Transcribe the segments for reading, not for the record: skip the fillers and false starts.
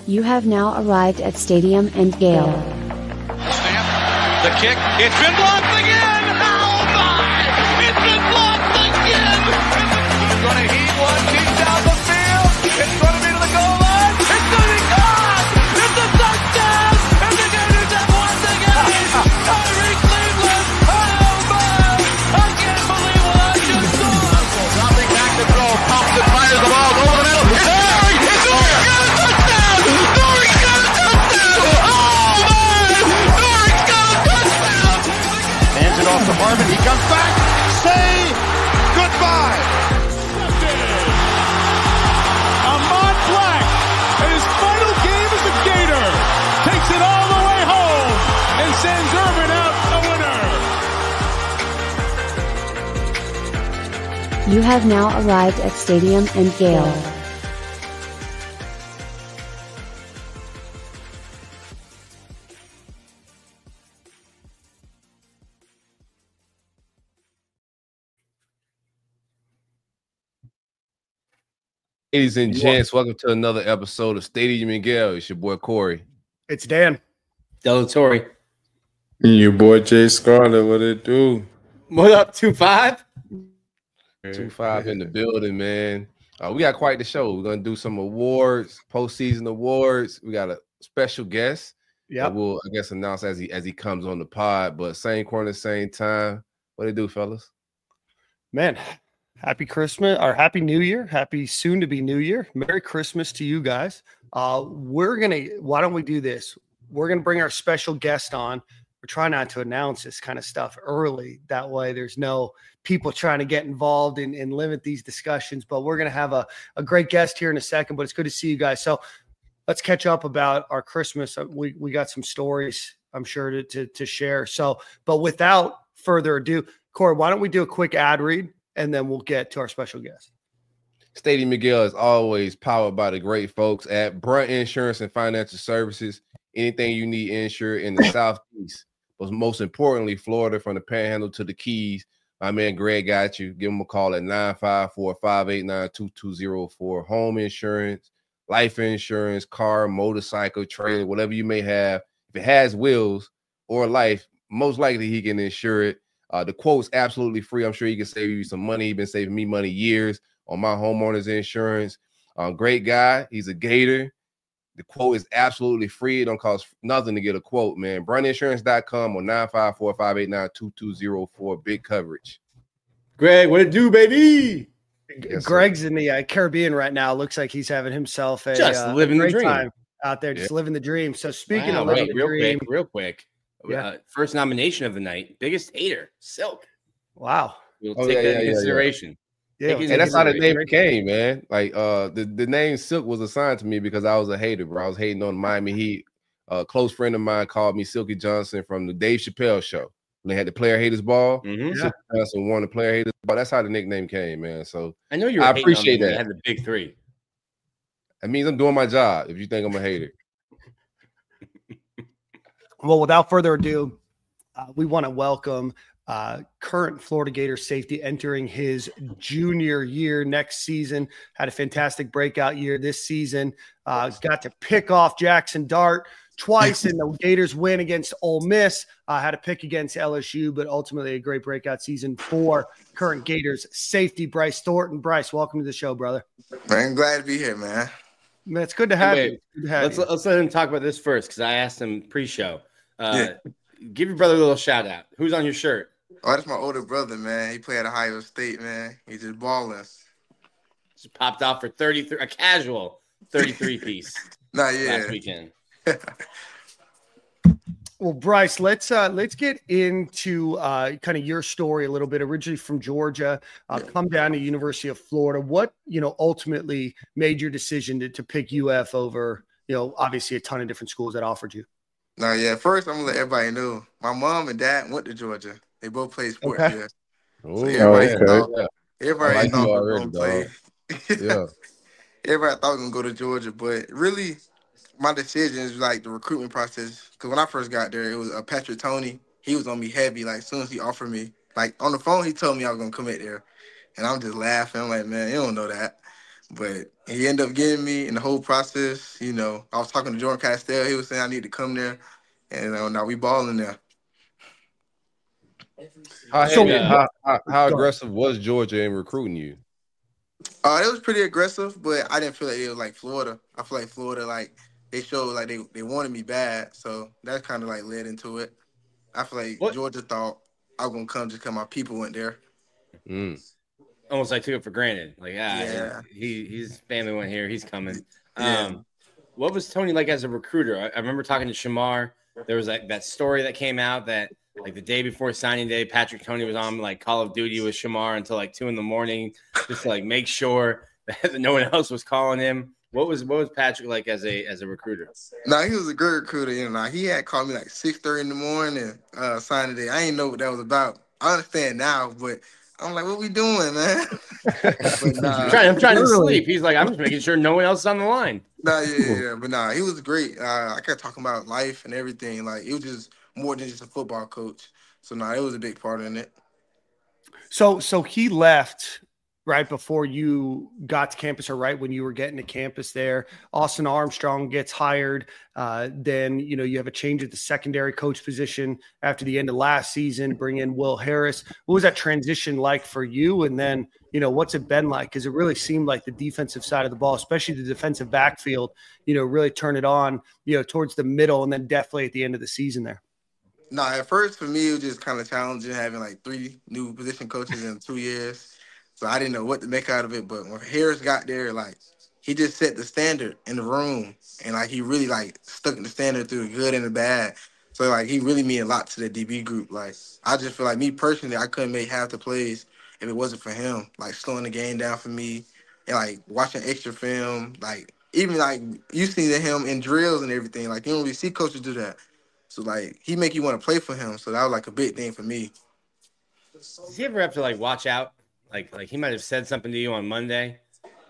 You have now arrived at Stadium and Gale. The kick, it's been blocked again! Oh my! It's been blocked again! It's going to heat one, deep down the field. It's going to be to the goal line. It's going to be gone! It's a touchdown! And the Gators have won the game! Tyree Cleveland! Oh my! I can't believe what I just saw! Dropping back to throw. Thompson fires the ball over the middle. It's Norrie! It's Norrie! Got a touchdown! Norrie's got a touchdown! Oh my! Norrie's got a touchdown! Hands it off to Marvin. He comes back. Say goodbye. Ahmad Black, in his final game as a Gator, takes it all the way home and sends Urban out a winner. You have now arrived at Stadium and Gale. Ladies and gents, welcome to another episode of Stadium and Gale. It's your boy Corey. It's Dan. Delatorre. Your boy Jay Scarlett, what it do? What up, 2-5? 2-5 in the building, man. We got quite the show. We're gonna do some awards, postseason awards. We got a special guest. Yeah, we'll I guess announce as he comes on the pod. But same corner, same time. What it do, fellas? man. Happy Christmas or Happy New Year. Happy soon to be New Year. Merry Christmas to you guys. Why don't we do this? We're going to bring our special guest on. We're trying not to announce this kind of stuff early. That way there's no people trying to get involved and limit these discussions. But we're going to have a great guest here in a second. But it's good to see you guys. So let's catch up about our Christmas. We got some stories, I'm sure, to share. So, but without further ado, Corey, why don't we do a quick ad read? And then we'll get to our special guest. Stadium and Gale is always powered by the great folks at Brunt Insurance and Financial Services. Anything you need insured in the Southeast, but most importantly, Florida, from the Panhandle to the Keys. My man Greg got you. Give him a call at 954-589-2204 for home insurance, life insurance, car, motorcycle, trailer, whatever you may have. If it has wheels or life, most likely he can insure it. The quote's absolutely free. I'm sure he can save you some money. He's been saving me money years on my homeowner's insurance. Great guy. He's a Gator. The quote is absolutely free. It don't cost nothing to get a quote, man. Bruntinsurance.com or 954-589-2204. Big coverage. Greg, what it do, baby? Yes, Greg's sir. In the Caribbean right now. Looks like he's having himself a living the dream time out there, just living the dream. So speaking of living the dream, real quick. Yeah. First nomination of the night. Biggest hater, Silk. Wow. We'll take that into consideration. Yeah. And that's how the name came, man. Like the name Silk was assigned to me because I was a hater, bro. I was hating on Miami Heat. A close friend of mine called me Silky Johnson from the Dave Chappelle show. When they had the player haters ball. Mm-hmm. Silky Johnson won the player haters ball. That's how the nickname came, man. So I know I appreciate that. Had the big three. That means I'm doing my job if you think I'm a hater. Well, without further ado, we want to welcome current Florida Gators safety entering his junior year next season. Had a fantastic breakout year this season. Got to pick off Jackson Dart twice in the Gators win against Ole Miss. Had a pick against LSU, but ultimately a great breakout season for current Gators safety Bryce Thornton. Bryce, welcome to the show, brother. I'm glad to be here, man. Man, it's good to have you. Good to have you. Let's let him talk about this first because I asked him pre-show. Give your brother a little shout out. Who's on your shirt? Oh, that's my older brother, man. He played at Ohio State, man. He's just balling. Just popped off for 33, a casual 33 piece. Last weekend. Well, Bryce, let's get into kind of your story a little bit. Originally from Georgia, come down to University of Florida. What ultimately made your decision to pick UF over obviously a ton of different schools that offered you? First, I'm gonna let everybody know my mom and dad went to Georgia. They both played sports here. So everybody thought we were gonna play. Yeah. Everybody thought we were gonna go to Georgia, but really, my decision is like the recruitment process. Because when I first got there, it was Patrick Toney. He was on me heavy. Like as soon as he offered me, like on the phone, he told me I was gonna commit there, and I'm just laughing. I'm like, man, you don't know that. But he ended up getting me in the whole process. You know, I was talking to Jordan Castell. He was saying I need to come there, and now we balling there. How So, heavy, how go ahead. aggressive was Georgia in recruiting you? It was pretty aggressive, but I didn't feel like it was like Florida. I feel like Florida, like they showed like they wanted me bad, so that kind of like led into it. I feel like What? Georgia thought I was gonna come just because my people went there. Almost like took it for granted. Like, Yeah. his family went here. He's coming. Yeah. What was Tony like as a recruiter? I remember talking to Shamar. There was like that story that came out that like the day before signing day, Patrick Tony was on like Call of Duty with Shamar until like 2 a.m. just to like make sure that no one else was calling him. What was Patrick like as a recruiter? Nah, he was a good recruiter. You know, he had called me like 6:30 in the morning, signing day. I didn't know what that was about. I understand now, but I'm like, what we doing, man? But nah, I'm trying to sleep. He's like, I'm just making sure no one else is on the line. yeah. But nah, he was great. I kept talking about life and everything. Like it was just more than just a football coach. So nah, it was a big part in it. So he left right before you got to campus, or right when you were getting to campus there. Austin Armstrong gets hired. Then, you have a change at the secondary coach position after the end of last season, bring in Will Harris. What was that transition like for you? And then, what's it been like? Because it really seemed like the defensive side of the ball, especially the defensive backfield, really turn it on, towards the middle and then definitely at the end of the season there. Nah, at first for me, it was just kind of challenging having like 3 new position coaches in 2 years. So I didn't know what to make out of it. But when Harris got there, like he just set the standard in the room, and like he really like stuck the standard through the good and the bad. So like he really mean a lot to the DB group. Like I just feel like me personally, I couldn't make half the plays if it wasn't for him. Like slowing the game down for me, and like watching extra film. Like even like you see him in drills and everything. Like you don't really see coaches do that. So like he make you want to play for him. So that was like a big thing for me. Does he ever have to like watch out? Like he might have said something to you on Monday,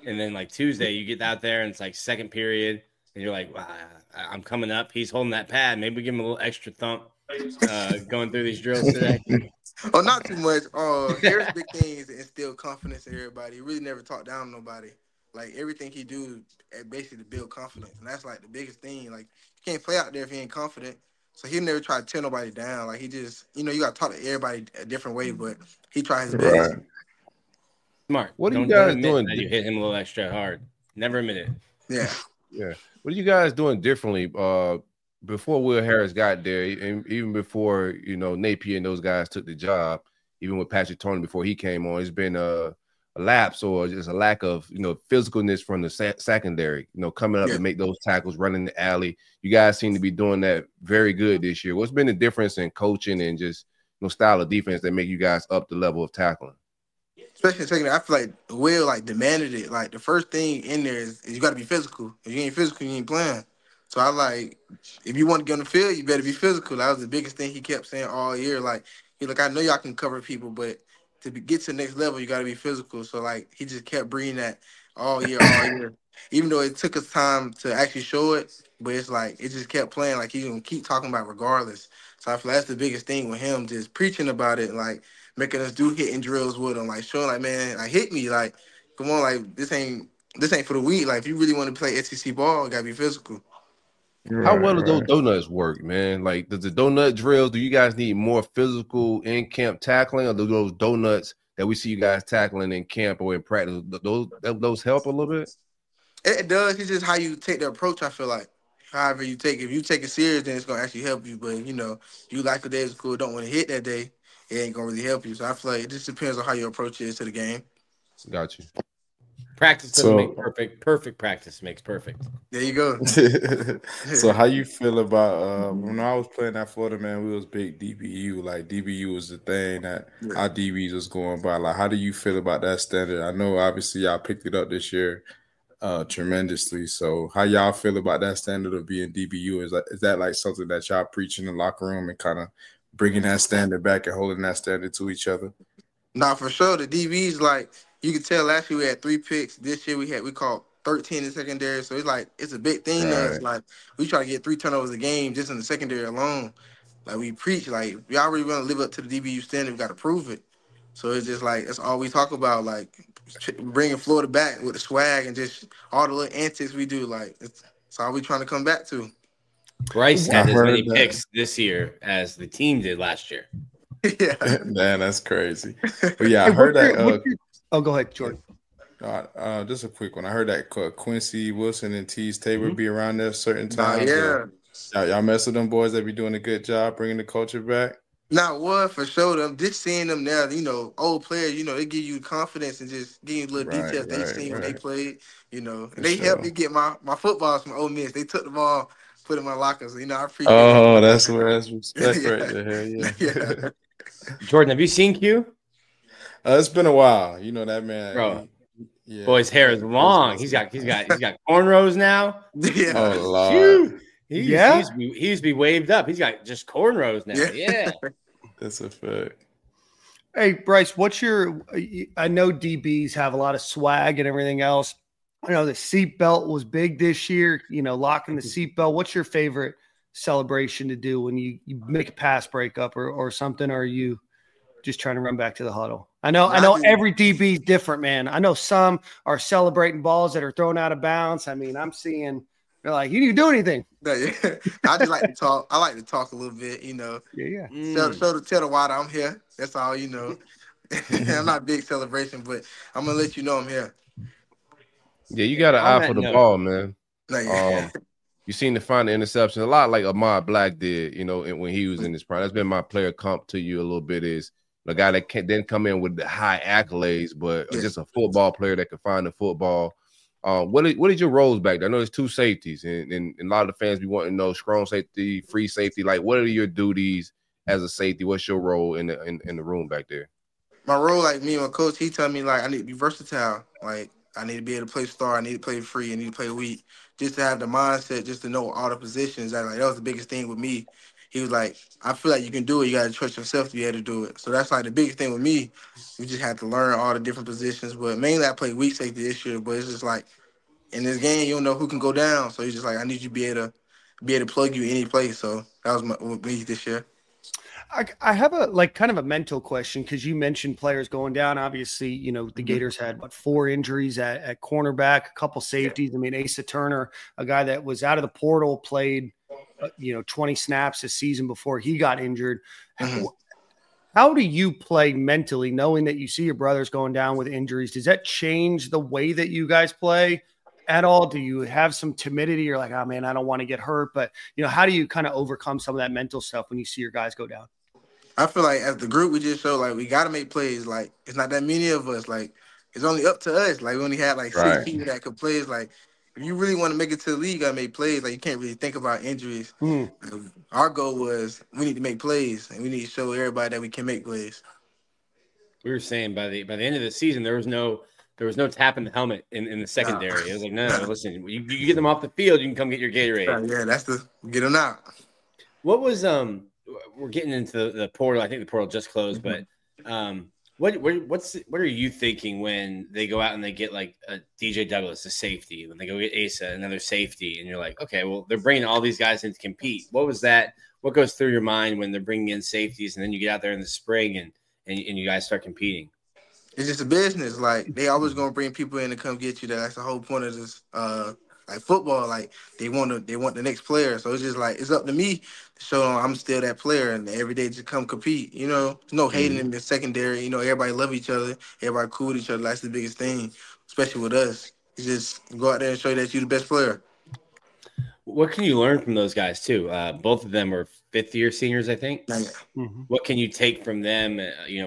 and then like Tuesday you get out there and it's like second period, and you're like, wow, I'm coming up. He's holding that pad. Maybe we give him a little extra thump going through these drills today. Oh, not too much. Harris' big thing is to instill confidence in everybody. He really never talk down to nobody. Like everything he do, basically to build confidence, and that's like the biggest thing. Like you can't play out there if you ain't confident. So he'll never try to tear nobody down. Like he just, you got to talk to everybody a different way, but he tries his best. Smart. What are you guys doing? That you hit him a little extra hard. Never admit it. Yeah. What are you guys doing differently? Before Will Harris got there, and even before Napier and those guys took the job, even with Patrick Tony before he came on, it's been a lapse or just a lack of physicalness from the secondary. Coming up to make those tackles, running the alley. You guys seem to be doing that very good this year. What's been the difference in coaching and just style of defense that make you guys up the level of tackling? Especially second, I feel like Will like demanded it. Like the first thing in there is you got to be physical. If you ain't physical, you ain't playing. So I like, if you want to get on the field, you better be physical. That was the biggest thing he kept saying all year. Like I know y'all can cover people, but to get to the next level, you got to be physical. So like he just kept bringing that all year. Even though it took us time to actually show it, but it's like it just kept playing. Like he's gonna keep talking about regardless. So I feel like that's the biggest thing with him, just preaching about it, like making us do hitting drills with him, like showing like, man, like hit me, like come on, like this ain't for the weak. Like if you really want to play SEC ball, you gotta be physical. How well do those donuts work, man? Like, does the donut drills, do you guys need more physical in-camp tackling, or do those donuts that we see you guys tackling in camp or in practice, those help a little bit? It does. It's just how you take the approach, I feel like. However you take it. If you take it serious, then it's going to actually help you. But, you like a day of school, don't want to hit that day, it ain't going to really help you. So I feel like it just depends on how your approach is to the game. Got you. Practice doesn't make perfect. Perfect practice makes perfect. There you go. So how you feel about when I was playing at Florida, man, we was big DBU. Like DBU was the thing that our DBs was going by. Like, how do you feel about that standard? I know obviously y'all picked it up this year tremendously. So how y'all feel about that standard of being DBU? Is that like something that y'all preach in the locker room and kind of bringing that standard back and holding that standard to each other? Nah, for sure. The DBs, like, you can tell last year we had 3 picks. This year we caught 13 in secondary. So it's like, it's a big thing to us. Like, we try to get 3 turnovers a game just in the secondary alone. Like, we preach, like, if y'all really want to live up to the DBU standard, we got to prove it. So it's just like that's all we talk about, like bringing Florida back with the swag and just all the little antics we do. Like it's all we trying to come back to. Bryce I had as many heard that. picks this year as the team did last year. Yeah, Man, that's crazy. But yeah, I heard that. Oh, go ahead, Jordan. Just a quick one. I heard that Quincy Wilson and Tease Tabor be around there certain nah, times. yeah. Y'all mess with them boys that be doing a good job bringing the culture back. Not what for sure. Them just seeing them now, old players, they give you confidence and just give you little details they seen when they played, And they helped me get my footballs from Ole Miss. They took the ball, put it in my lockers. I appreciate it. Oh, that's respect right there. Yeah. Yeah. Jordan, have you seen Q? It's been a while. You know that man, Bro. Yeah. Boy's hair is long. He's got cornrows now. Yeah. Oh Lord. He used to be waved up. He's got just cornrows now. Yeah. That's a fact. Hey, Bryce, I know DBs have a lot of swag and everything else. I know the seatbelt was big this year, locking the seatbelt. What's your favorite celebration to do when you make a pass breakup or something? Or are you just trying to run back to the huddle? I know every DB is different, man. I know some are celebrating balls that are thrown out of bounds. I mean, I'm seeing they're like, you didn't do anything. I just like to talk. I like to talk a little bit, Yeah. Tell the water I'm here. That's all, I'm not a big celebration, but I'm gonna let you know I'm here. Yeah, you got an eye for the ball, man. You seem to find the interception a lot like Ahmad Black did, when he was in his prime. That's been my player comp to you a little bit, is the guy that didn't come in with the high accolades, but just a football player that could find the football. What is your roles back there? I know there's two safeties, and a lot of the fans be wanting to know strong safety, free safety. Like, what are your duties as a safety? What's your role in the room back there? My role, like me and my coach, he tell me like I need to be versatile. Like I need to be able to play star, I need to play free, I need to play weak, just to have the mindset, just to know all the positions. That was the biggest thing with me. He was like, I feel like you can do it. You got to trust yourself to be able to do it. So that's like the biggest thing with me. We just had to learn all the different positions. But mainly I played weak safety this year. But it's just like in this game, you don't know who can go down. So he's just like, I need you to be able to plug you any place. So that was with me this year. I have a kind of a mental question, because you mentioned players going down. Obviously, the Gators had 4 injuries at cornerback, a couple safeties. I mean, Asa Turner, a guy that was out of the portal, played 20 snaps this season before he got injured. Mm-hmm. How do you play mentally, knowing that you see your brothers going down with injuries? Does that change the way that you guys play at all? Do you have some timidity? You're like, oh man, I don't want to get hurt. But how do you kind of overcome some of that mental stuff when you see your guys go down? I feel like as the group, we just show like we got to make plays. Like it's not that many of us. Like it's only up to us. Like we only had 6 people that could play. Like if you really want to make it to the league, you got to make plays. Like you can't really think about injuries. Our goal was we need to make plays, and we need to show everybody that we can make plays. We were saying by the end of the season, there was no tapping the helmet in the secondary. It was like, no, listen, you get them off the field, you can come get your Gatorade. Yeah, that's get them out. What was we're getting into the portal. I think the portal just closed, but what are you thinking when they go out and they get like a DJ Douglas, a safety, when they go get Asa, another safety, and you're like, okay, well, they're bringing all these guys in to compete. What was that? What goes through your mind when they're bringing in safeties, and then you get out there in the spring and you guys start competing? It's just a business. Like they always gonna bring people in to come get you. That's the whole point of this. Like football, like they want the next player. So it's just like it's up to me to show them I'm still that player, and every day just come compete. There's no hating in the secondary. Everybody love each other. Everybody cool with each other. That's the biggest thing, especially with us. You just go out there and show that you're the best player. What can you learn from those guys too? Both of them are 5th-year seniors, I think. Yeah. Mm-hmm. What can you take from them?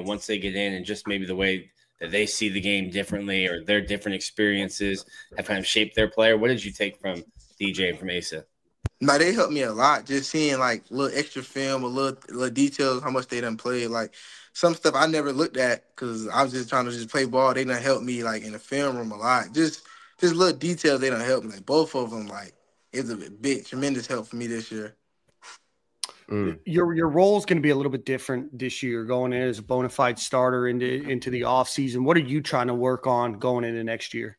Once they get in, and just maybe the way that they see the game differently, or their different experiences have kind of shaped their player. What did you take from DJ and from Asa? No, they helped me a lot. Just seeing like little extra film, a little details, how much they done played. Like some stuff I never looked at because I was just trying to just play ball. They done helped me like in the film room a lot. Just little details they done helped me. Like both of them, like it's a big, tremendous help for me this year. Your role is going to be a little bit different this year, going in as a bona fide starter into the off season. What are you trying to work on going into next year?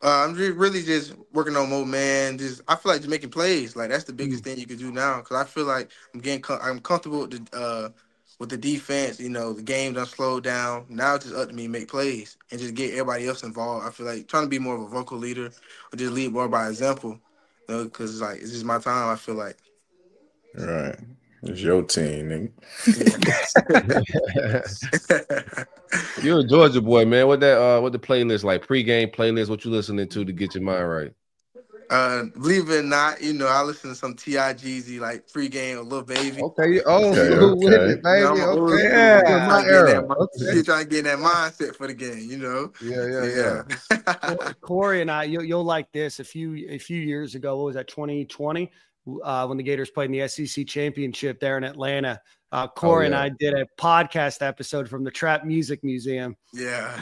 I'm really just working on more, man. I feel like just making plays. Like that's the biggest thing you can do now, because I feel like I'm comfortable with the defense, you know, the game done slowed down. Now it's just up to me to make plays and just get everybody else involved. I feel like trying to be more of a vocal leader or just lead more by example, you know, because like it's just my time. I feel like. Right. It's your team, nigga. You're a Georgia boy, man. What the playlist like? Pre-game playlist. What you listening to get your mind right? Believe it or not, you know, I listen to some T.I. Jeezy, like pregame or Lil Baby. Okay. Oh, Okay, you with okay. it, baby. You know, I'm an old Okay. school Yeah. boy. My era. Still trying to get in that mindset for the game, you know. Yeah. Corey and I, you'll like this. A few years ago, what was that? 2020, when the Gators played in the SEC championship there in Atlanta. Corey and I did a podcast episode from the Trap Music Museum. Yeah.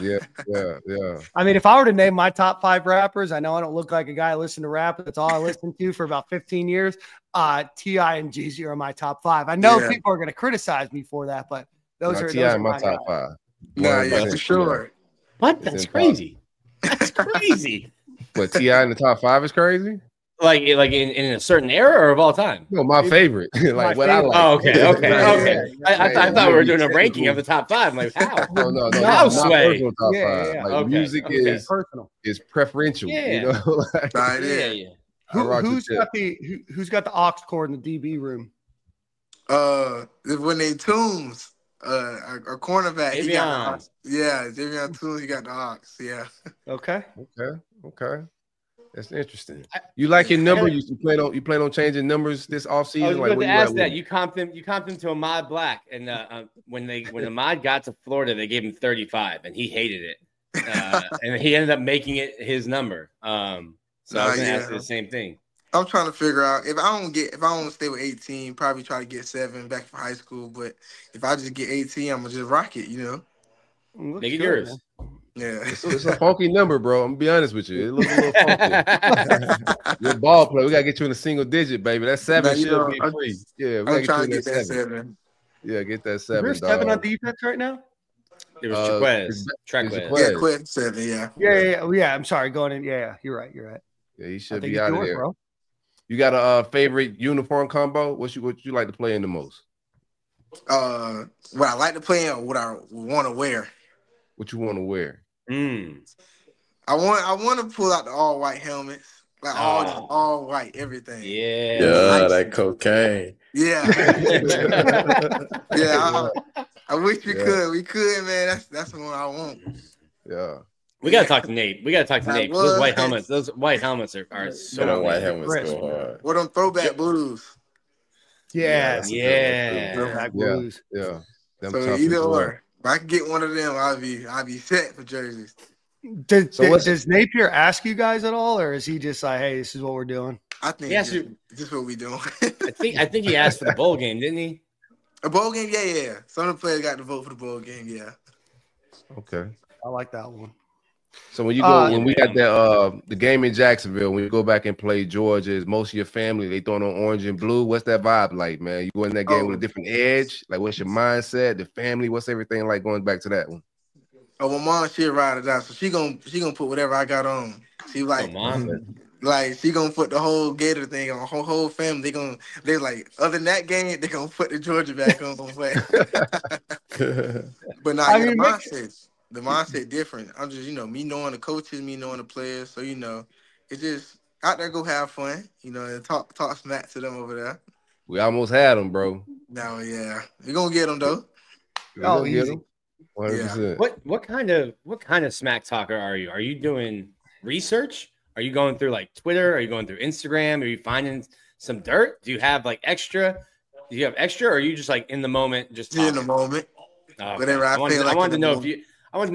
I mean, if I were to name my top 5 rappers, I know I don't look like a guy who listens to rap. That's all I listened to for about 15 years. T.I. and Jeezy are my top 5. I know people are going to criticize me for that, but those are T.I. those are my top 5. Nah, yeah, for sure. What? That's crazy. That's crazy. But T.I. in the top 5 is crazy? Like in a certain era or of all time? No, my favorite. Like what I like. Oh, okay. I thought we were doing a ranking of the top 5. I'm like, how? No. How, Sway? Top 5. Like Okay. music is personal. Is preferential. Yeah. You know? Right, Yeah. Who's got the aux cord in the DB room? When they tunes, a cornerback, he got the aux. Davion Tunes, he got the aux. Yeah. Okay. That's interesting. You like your number? You plan on changing numbers this offseason? I was going to ask that. You comped him to Ahmad Black, and when Ahmad got to Florida, they gave him 35, and he hated it, and he ended up making it his number. So I was going to ask the same thing. I'm trying to figure out if I don't stay with 18, probably try to get 7 back for high school. But if I just get 18, I'm gonna just rock it, you know. Make it yours. Man. Yeah, it's a funky number, bro. I'm gonna be honest with you. It looks a little funky. You're a ball player. We gotta get you in a single digit, baby. That 7 should be free. Yeah, I'm trying to get that 7. Yeah, get that 7. There's 7 on defense right now. It was Chiquez. Yeah, Quez 7. Yeah. I'm sorry, going in. Yeah, you're right. Yeah, he should be out of there, bro. You got a favorite uniform combo? What you like to play in the most? What I like to play in, what I want to wear. What you want to wear? I want to pull out the all white helmets, like all white everything. Yeah, that cocaine. Yeah, yeah. I wish we could. We could, man. That's the one I want. Yeah. We gotta talk to Nate. Those white helmets. Those white helmets are so. White helmets go hard. What them throwback blues? Yeah. Throwback blues. Yeah. So either or, if I can get one of them, I'll be set for jerseys. Does Napier ask you guys at all, or is he just like, "Hey, this is what we're doing"? I think this is what we doing. I think he asked for the bowl game, didn't he? A bowl game, yeah. Some of the players got to vote for the bowl game, yeah. Okay, I like that one. So when you go, when we got the game in Jacksonville, when you go back and play Georgia, is most of your family they throwing on orange and blue? What's that vibe like, man? You go in that game with a different edge. Like, what's your mindset? The family, what's everything like going back to that one? Oh, my mom, she'll ride it out, so she gonna put whatever I got on. She like, she gonna put the whole Gator thing on. Whole family. They're like, other than that game, they gonna put the Georgia back on. But nah, the mindset different. I'm just, me knowing the coaches, me knowing the players. So, it's just out there, go have fun, and talk smack to them over there. We almost had them, bro. No, yeah. We're going to get them, though. Easy. 100%. What kind of smack talker are you? Are you doing research? Are you going through like Twitter? Are you going through Instagram? Are you finding some dirt? Do you have like extra? Do you have extra, or are you just like in the moment, just talking? In the moment? Whatever I wanted to know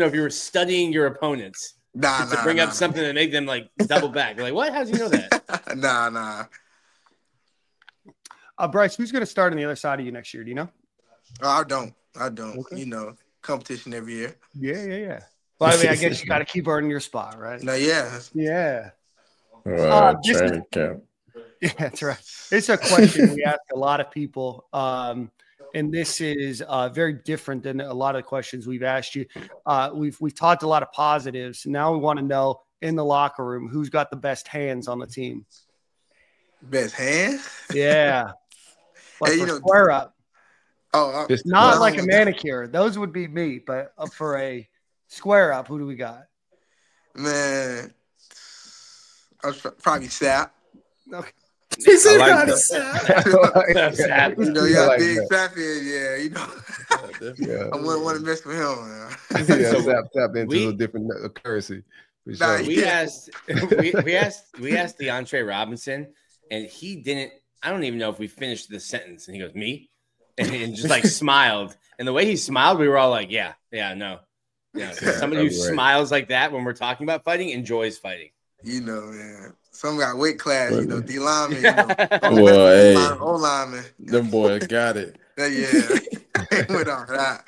if you were studying your opponents to bring up something that made them like double back. You're like, what? How do you know that? Nah. Bryce, who's going to start on the other side of you next year? Do you know? I don't. Okay. Competition every year. Yeah. Well, I mean, I guess you got to keep earning your spot, right? No, yeah. Training camp. Yeah, that's right. It's a question we ask a lot of people, and this is very different than a lot of the questions we've asked you. We've talked a lot of positives. Now we want to know in the locker room who's got the best hands on the team. Best hands? Yeah. Like square up. Oh, not like a manicure. Those would be me, but for a square up, who do we got? Man, I was probably Sap. Okay. I like that. Sap. You know, I like big that. Sap is, yeah. You know, Yeah. I wouldn't want to mess with him, man. Yeah, So tap into a different currency. For Nah, sure. we asked DeAndre Robinson, and he didn't. I don't even know if we finished the sentence, and he goes, "Me," and just like smiled. And the way he smiled, we were all like, "Yeah, no." Yeah, somebody who smiles like that when we're talking about fighting enjoys fighting. You know, man. Some got weight class, you know, D lineman, you know. Well, hey, O lineman. them boys got it. Yeah. Went off that.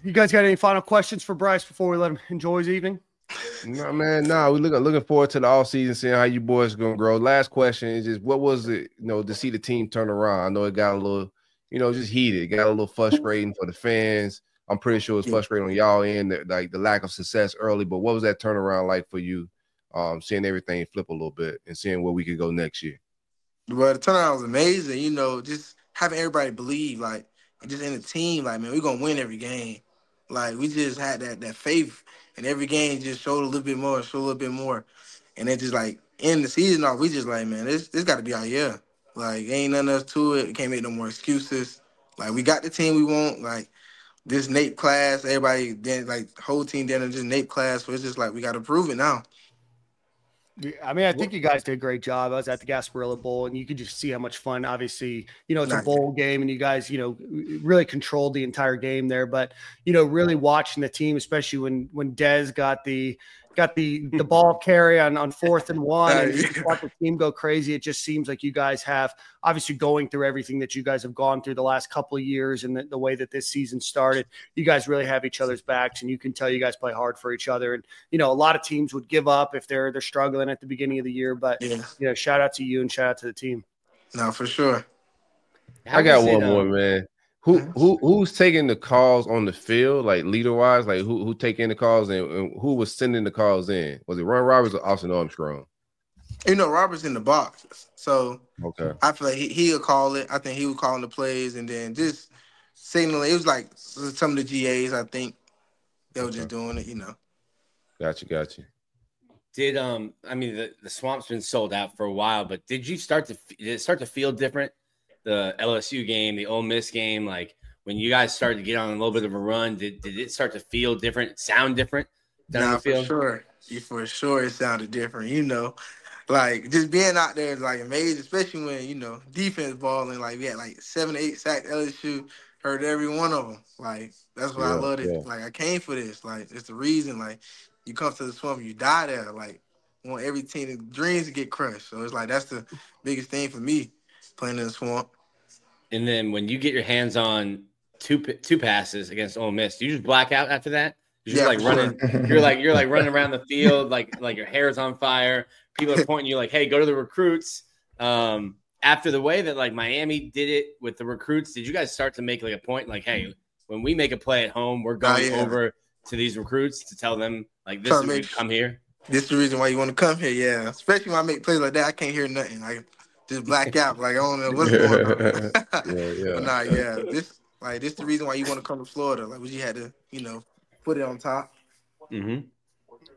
You guys got any final questions for Bryce before we let him enjoy his evening? No, man. No, we're looking forward to the off season, seeing how you boys are gonna grow. Last question is just what was it, to see the team turn around? I know it got a little, just heated. It got a little frustrating for the fans. I'm pretty sure it's frustrating on y'all end, like the lack of success early. But what was that turnaround like for you? Seeing everything flip a little bit and seeing where we could go next year. Well, the turnaround was amazing. Just having everybody believe, like, just in the team, like, man, we're gonna win every game. Like, we just had that faith, and every game just showed a little bit more, and then just like in the season off, we just like, man, this got to be our year. Like, ain't nothing else to it. We can't make no more excuses. Like, we got the team we want. Like, this Nape class, everybody then like the whole team then just Nape class. So it's just like we got to prove it now. I mean, I think you guys did a great job. I was at the Gasparilla Bowl, and you could just see how much fun. Obviously, it's a bowl game, and you guys, really controlled the entire game there. But really watching the team, especially when Dez got the ball carry on 4th and 1, and you watch the team go crazy. It just seems like you guys have obviously going through everything that you guys have gone through the last couple of years, and the way that this season started. You guys really have each other's backs, and you can tell you guys play hard for each other. And a lot of teams would give up if they're struggling at the beginning of the year. But shout out to you and shout out to the team. No, for sure. I got one more, man. Who's taking the calls on the field, like leader wise? Like who taking the calls and who was sending the calls in? Was it Ron Roberts or Austin Armstrong? Roberts in the box, so okay. I feel like he'll call it. I think he was calling the plays and then just signaling. It was like some of the GAs. I think they were just doing it. Got you. Did the Swamp's been sold out for a while, but did it start to feel different? The LSU game, the Ole Miss game, like when you guys started to get on a little bit of a run, did it start to feel different, sound different down the field? For sure it sounded different, like just being out there is like amazing, especially when, defense balling, like we had like 7 or 8 sacks LSU, heard every one of them. Like that's why I loved it. Like I came for this. Like it's the reason, like you come to the Swamp, you die there. Like want every team's dreams to get crushed. So it's like that's the biggest thing for me playing in the Swamp. And then when you get your hands on two passes against Ole Miss, do you just black out after that? You're like running. You're like running around the field, like your hair's on fire. People are pointing you like, "Hey, go to the recruits." After the way that like Miami did it with the recruits, did you guys start to make like a point, like, "Hey, when we make a play at home, we're going over to these recruits to tell them like this is come here." This is the reason why you want to come here, yeah. Especially when I make plays like that, I can't hear nothing. Like just black out, like I don't know what's going on. But this the reason why you want to come to Florida. Like we had to, put it on top. Mm-hmm.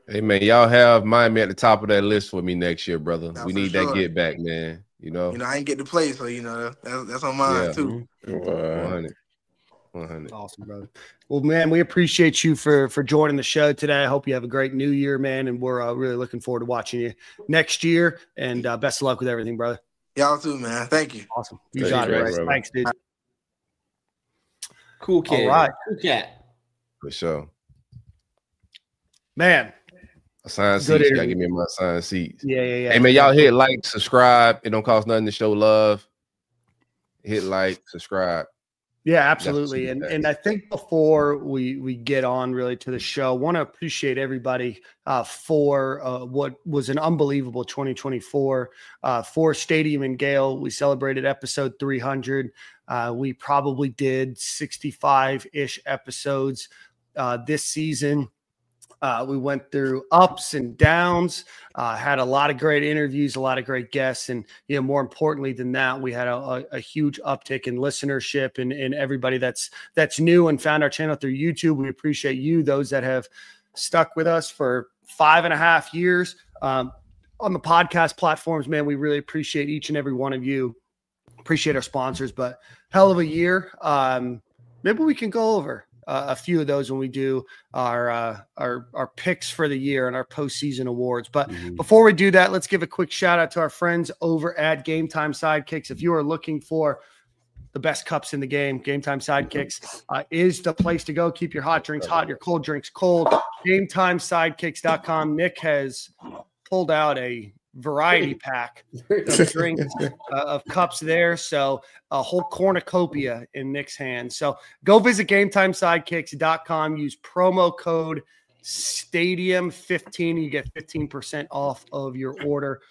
Hey man, y'all have Miami at the top of that list for me next year, brother. Nah, we need that get back, man. I ain't get to play, so that's on mine too. 100. Awesome, brother. Well, man, we appreciate you for joining the show today. I hope you have a great new year, man, and we're really looking forward to watching you next year. And best of luck with everything, brother. Y'all too, man. Thank you. Awesome. You got it, Bryce. Thanks, dude. Cool kid. All right. Cool cat. For sure. Man. Assigned seats. You gotta give me my assigned seats. Yeah. Hey, man, y'all hit like, subscribe. It don't cost nothing to show love. Hit like, subscribe. Yeah, absolutely. And I think before we get on really to the show, I want to appreciate everybody for what was an unbelievable 2024 for Stadium and Gale. We celebrated episode 300. We probably did 65-ish episodes this season. We went through ups and downs, had a lot of great interviews, a lot of great guests. And, more importantly than that, we had a huge uptick in listenership and everybody that's new and found our channel through YouTube. We appreciate you, those that have stuck with us for 5.5 years on the podcast platforms. Man, we really appreciate each and every one of you. Appreciate our sponsors, but hell of a year. Maybe we can go over a few of those when we do our picks for the year and our postseason awards. But before we do that, let's give a quick shout out to our friends over at Game Time Sidekicks. If you are looking for the best cups in the game, Game Time Sidekicks is the place to go. Keep your hot drinks hot, your cold drinks cold. GameTimeSidekicks.com. Nick has pulled out a variety pack of drinks of cups there, so a whole cornucopia in Nick's hands. So go visit GameTimeSidekicks.com, use promo code Stadium15, you get 15% off of your order.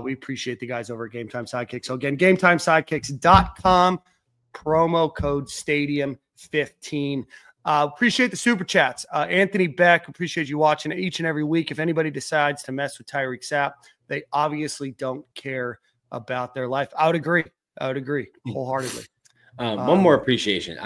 We appreciate the guys over at Game Time Sidekicks. So again, GameTimeSidekicks.com, promo code Stadium15. Appreciate the super chats. Anthony Beck, appreciate you watching each and every week. If anybody decides to mess with Tyreek Sapp, they obviously don't care about their life. I would agree wholeheartedly. One more appreciation.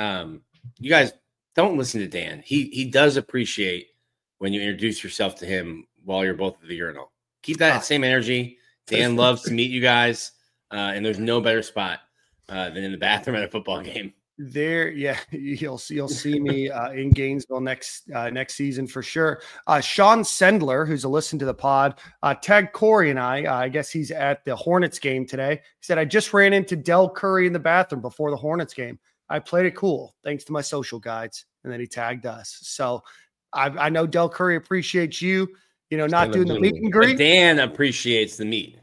You guys don't listen to Dan. He does appreciate when you introduce yourself to him while you're both at the urinal. Keep that same energy. Dan loves to meet you guys, and there's no better spot than in the bathroom at a football game. There, yeah, you'll see me in Gainesville next season for sure. Sean Sendler, who's a listen to the pod, tagged Corey and I guess he's at the Hornets game today. He said, I just ran into Del Curry in the bathroom before the Hornets game. I played it cool, thanks to my social guides. And then he tagged us. So I know Del Curry appreciates you, not doing the meet and greet. But Dan appreciates the meet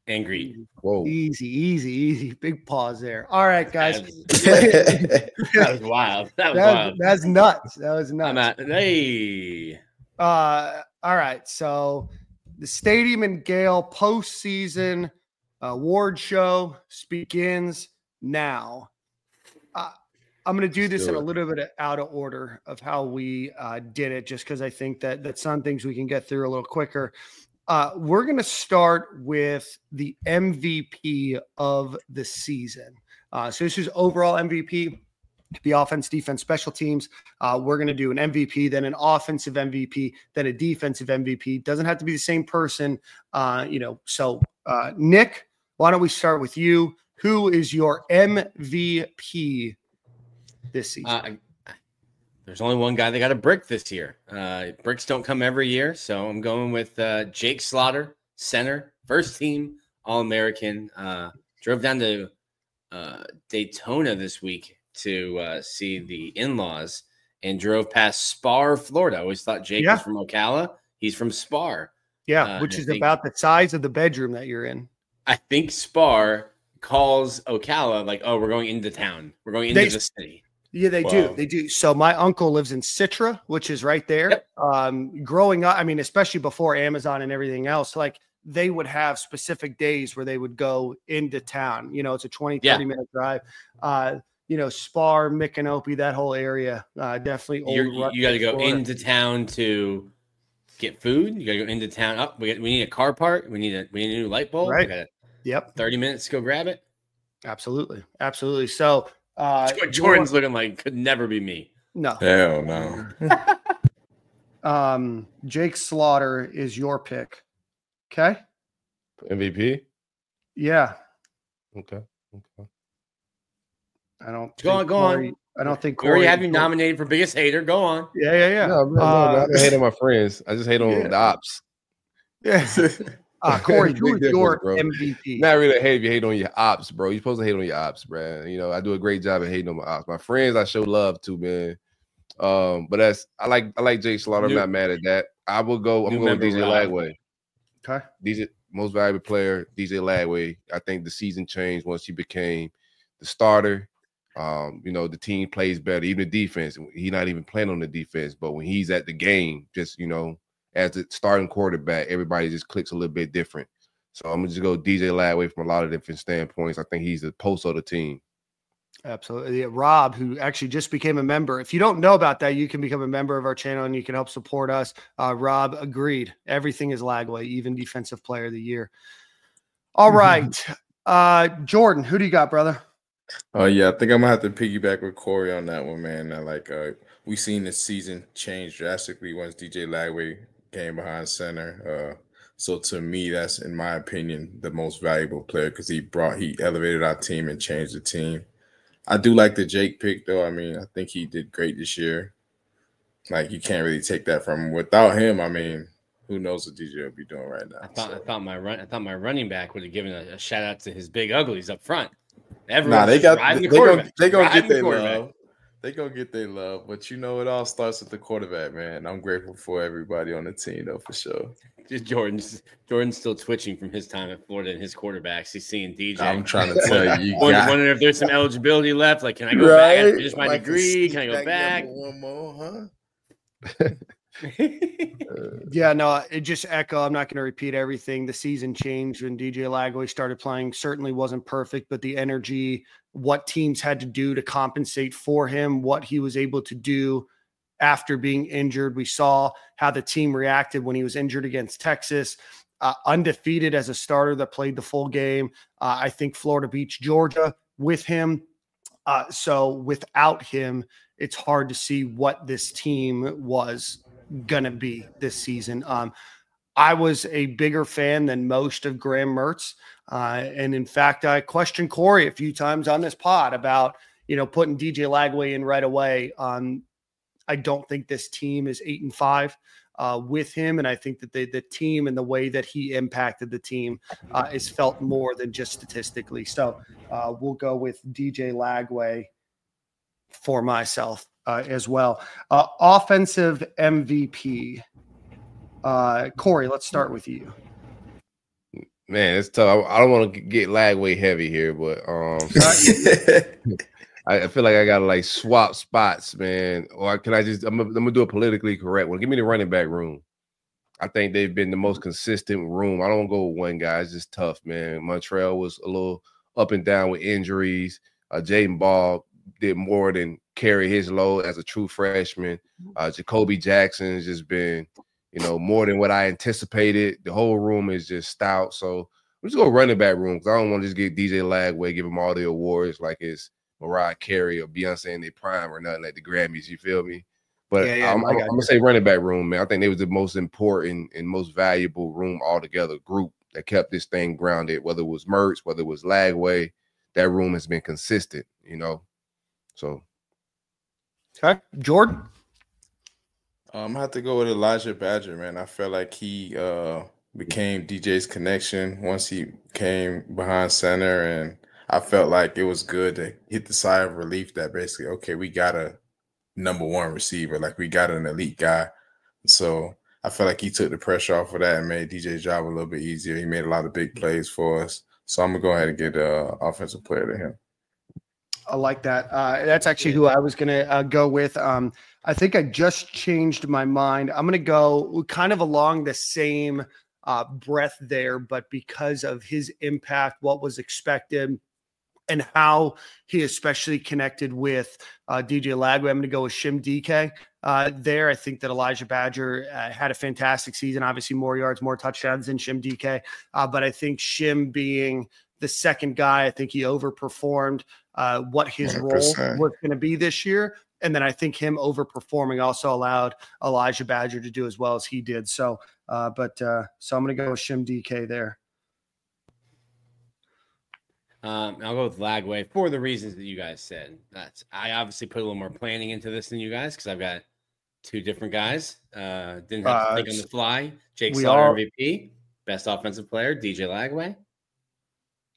and greet. Whoa. Easy. Big pause there. All right, guys. That was wild. That's nuts. That was nuts. Hey. All right. So the Stadium and Gale postseason award show begins now. I'm going to do this in a little bit out of order of how we did it, just because I think that some things we can get through a little quicker. We're going to start with the MVP of the season. So this is overall MVP, the offense, defense, special teams. We're going to do an MVP, then an offensive MVP, then a defensive MVP. Doesn't have to be the same person, So Nick, why don't we start with you? Who is your MVP this season? There's only one guy that got a brick this year. Bricks don't come every year, so I'm going with Jake Slaughter, center, first team All-American. Drove down to Daytona this week to see the in-laws and drove past Spar, Florida. I always thought Jake was from Ocala. He's from Spar. Yeah, which is about the size of the bedroom that you're in. I think Spar calls Ocala like, oh, we're going into town. We're going into the city. Yeah, they do. They do. So my uncle lives in Citra, which is right there. Yep. Growing up, I mean, especially before Amazon and everything else, like they would have specific days where they would go into town. It's a 20, 30-minute drive. Spar, Micanopy, that whole area, definitely. You got to go into town to get food. You got to go into town. We need a car part. We need a new light bulb. Right. 30 minutes to go grab it. Absolutely. So Jordan's looking like could never be me. No. Hell no. Jake Slaughter is your pick. Okay. MVP? Yeah. Okay. I don't go on. I don't think Corey. We already have you nominated for biggest hater. Go on. Yeah. No, I don't hate on my friends. I just hate on the ops. Yeah. Corey, who is your MVP? Not really hate if you hate on your ops, bro. You're supposed to hate on your ops, bro. I do a great job of hating on my ops. My friends, I show love to, man. But I like Jake Slaughter. I'm not mad at that. I'm going DJ Lagway. Okay. DJ, most valuable player, DJ Lagway. I think the season changed once he became the starter. The team plays better, even the defense. He's not even playing on the defense, but when he's at the game, just as the starting quarterback, everybody just clicks a little bit different. So I'm gonna just go DJ Lagway from a lot of different standpoints. I think he's the pulse of the team. Absolutely. Yeah, Rob, who actually just became a member. If you don't know about that, you can become a member of our channel and you can help support us. Rob agreed. Everything is Lagway, even defensive player of the year. All right. Jordan, who do you got, brother? Oh yeah, I think I'm gonna have to piggyback with Corey on that one, man. We seen the season change drastically once DJ Lagway came behind center. So to me, that's in my opinion the most valuable player because he elevated our team and changed the team. I do like the Jake pick though. I mean, I think he did great this year. Like you can't really take that from him. Without him, I mean, who knows what DJ will be doing right now? I thought my running back would have given a shout out to his big uglies up front. They gonna get their love. They gonna get their love, but it all starts with the quarterback, man. I'm grateful for everybody on the team, though, for sure. Jordan's still twitching from his time at Florida and his quarterbacks. He's seeing DJ. I'm trying to tell you, wondering if there's some eligibility left. Like, can I go back? I finish my degree. Can I go back? One more, huh? Yeah, no, it just echo. I'm not going to repeat everything. The season changed when DJ Lagway started playing. Certainly wasn't perfect, but the energy, what teams had to do to compensate for him, what he was able to do after being injured. We saw how the team reacted when he was injured against Texas. Undefeated as a starter that played the full game. I think Florida beats Georgia with him. So without him, it's hard to see what this team was going to be this season. I was a bigger fan than most of Graham Mertz. And in fact, I questioned Corey a few times on this pod about, putting DJ Lagway in right away. I don't think this team is 8-5 with him. And I think that the team and the way that he impacted the team is felt more than just statistically. So we'll go with DJ Lagway for myself as well. Offensive MVP. Corey, let's start with you. Man, it's tough. I don't want to get Lagway heavy here, but I feel like I gotta swap spots, man. Or can I I'm gonna do a politically correct one. Give me the running back room. I think they've been the most consistent room. I don't go with one guy. It's just tough, man. Montreal was a little up and down with injuries. Jaden Ball did more than carry his load as a true freshman. Jacoby Jackson has just been, more than what I anticipated. The whole room is just stout. So I'm just going to running back room because I don't want to just get DJ Lagway, give him all the awards like it's Mariah Carey or Beyonce in their prime or nothing like the Grammys. You feel me? But I'm going to say running back room, man. I think they was the most important and most valuable room altogether group that kept this thing grounded, whether it was Mertz, whether it was Lagway. That room has been consistent, So. Okay. Jordan? I'm going to have to go with Elijah Badger, man. I felt like he became DJ's connection once he came behind center, and I felt like it was good to hit the sigh of relief that basically, okay, we got a number one receiver, like we got an elite guy. So I felt like he took the pressure off of that and made DJ's job a little bit easier. He made a lot of big plays for us. So I'm going to go ahead and get an offensive player to him. I like that. That's actually who I was going to go with. I think I just changed my mind. I'm going to go kind of along the same breath there, but because of his impact, what was expected, and how he especially connected with DJ Lagway, I'm going to go with Shim DK there. I think that Elijah Badger had a fantastic season, obviously more yards, more touchdowns than Shim DK. But I think Shim being the second guy, I think he overperformed what his 100%. Role was going to be this year. And then I think him overperforming also allowed Elijah Badger to do as well as he did. So, so I'm going to go with Shim DK there. I'll go with Lagway for the reasons that you guys said. I obviously put a little more planning into this than you guys because I've got two different guys. Didn't have to think on the fly. Jake Slaughter, MVP, best offensive player, DJ Lagway.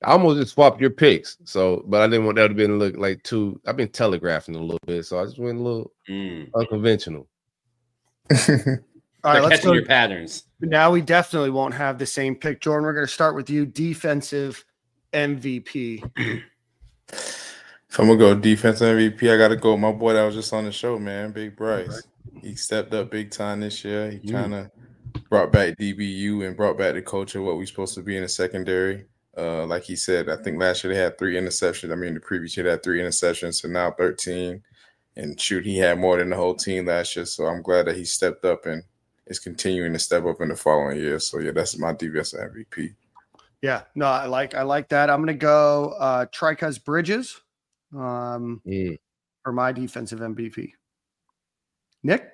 I almost just swapped your picks, but I didn't want that to be look like too. I've been telegraphing a little bit, so I just went a little unconventional. All right, let's catching your patterns. Now we definitely won't have the same pick, Jordan. We're going to start with you, defensive MVP. If I'm gonna go defensive MVP, I got to go with my boy that was just on the show, man, Big Bryce. He stepped up big time this year. He kind of brought back DBU and brought back the culture, what we're supposed to be in the secondary. Like he said, I think last year they had 3 interceptions. I mean, the previous year they had 3 interceptions, so now 13. And shoot, he had more than the whole team last year. So I'm glad that he stepped up and is continuing to step up in the following year. So yeah, that's my defensive MVP. Yeah, no, I like that. I'm gonna go Tricuz Bridges for my defensive MVP. Nick?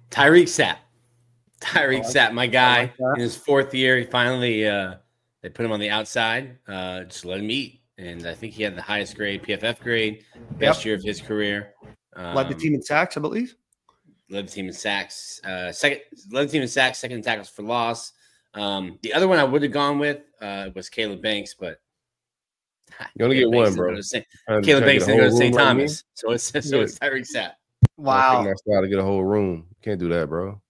Tyreek Sapp, my guy. In his 4th year, he finally they put him on the outside, just let him eat. And I think he had the highest grade, PFF grade, best year of his career. Led the team in sacks, I believe. Led the team in sacks. Second in tackles for loss. The other one I would have gone with was Caleb Banks, but you only get one, bro. Caleb Banks didn't go to St. Thomas, so it's Tyreek Sapp. Wow, I start to get a whole room. Can't do that, bro.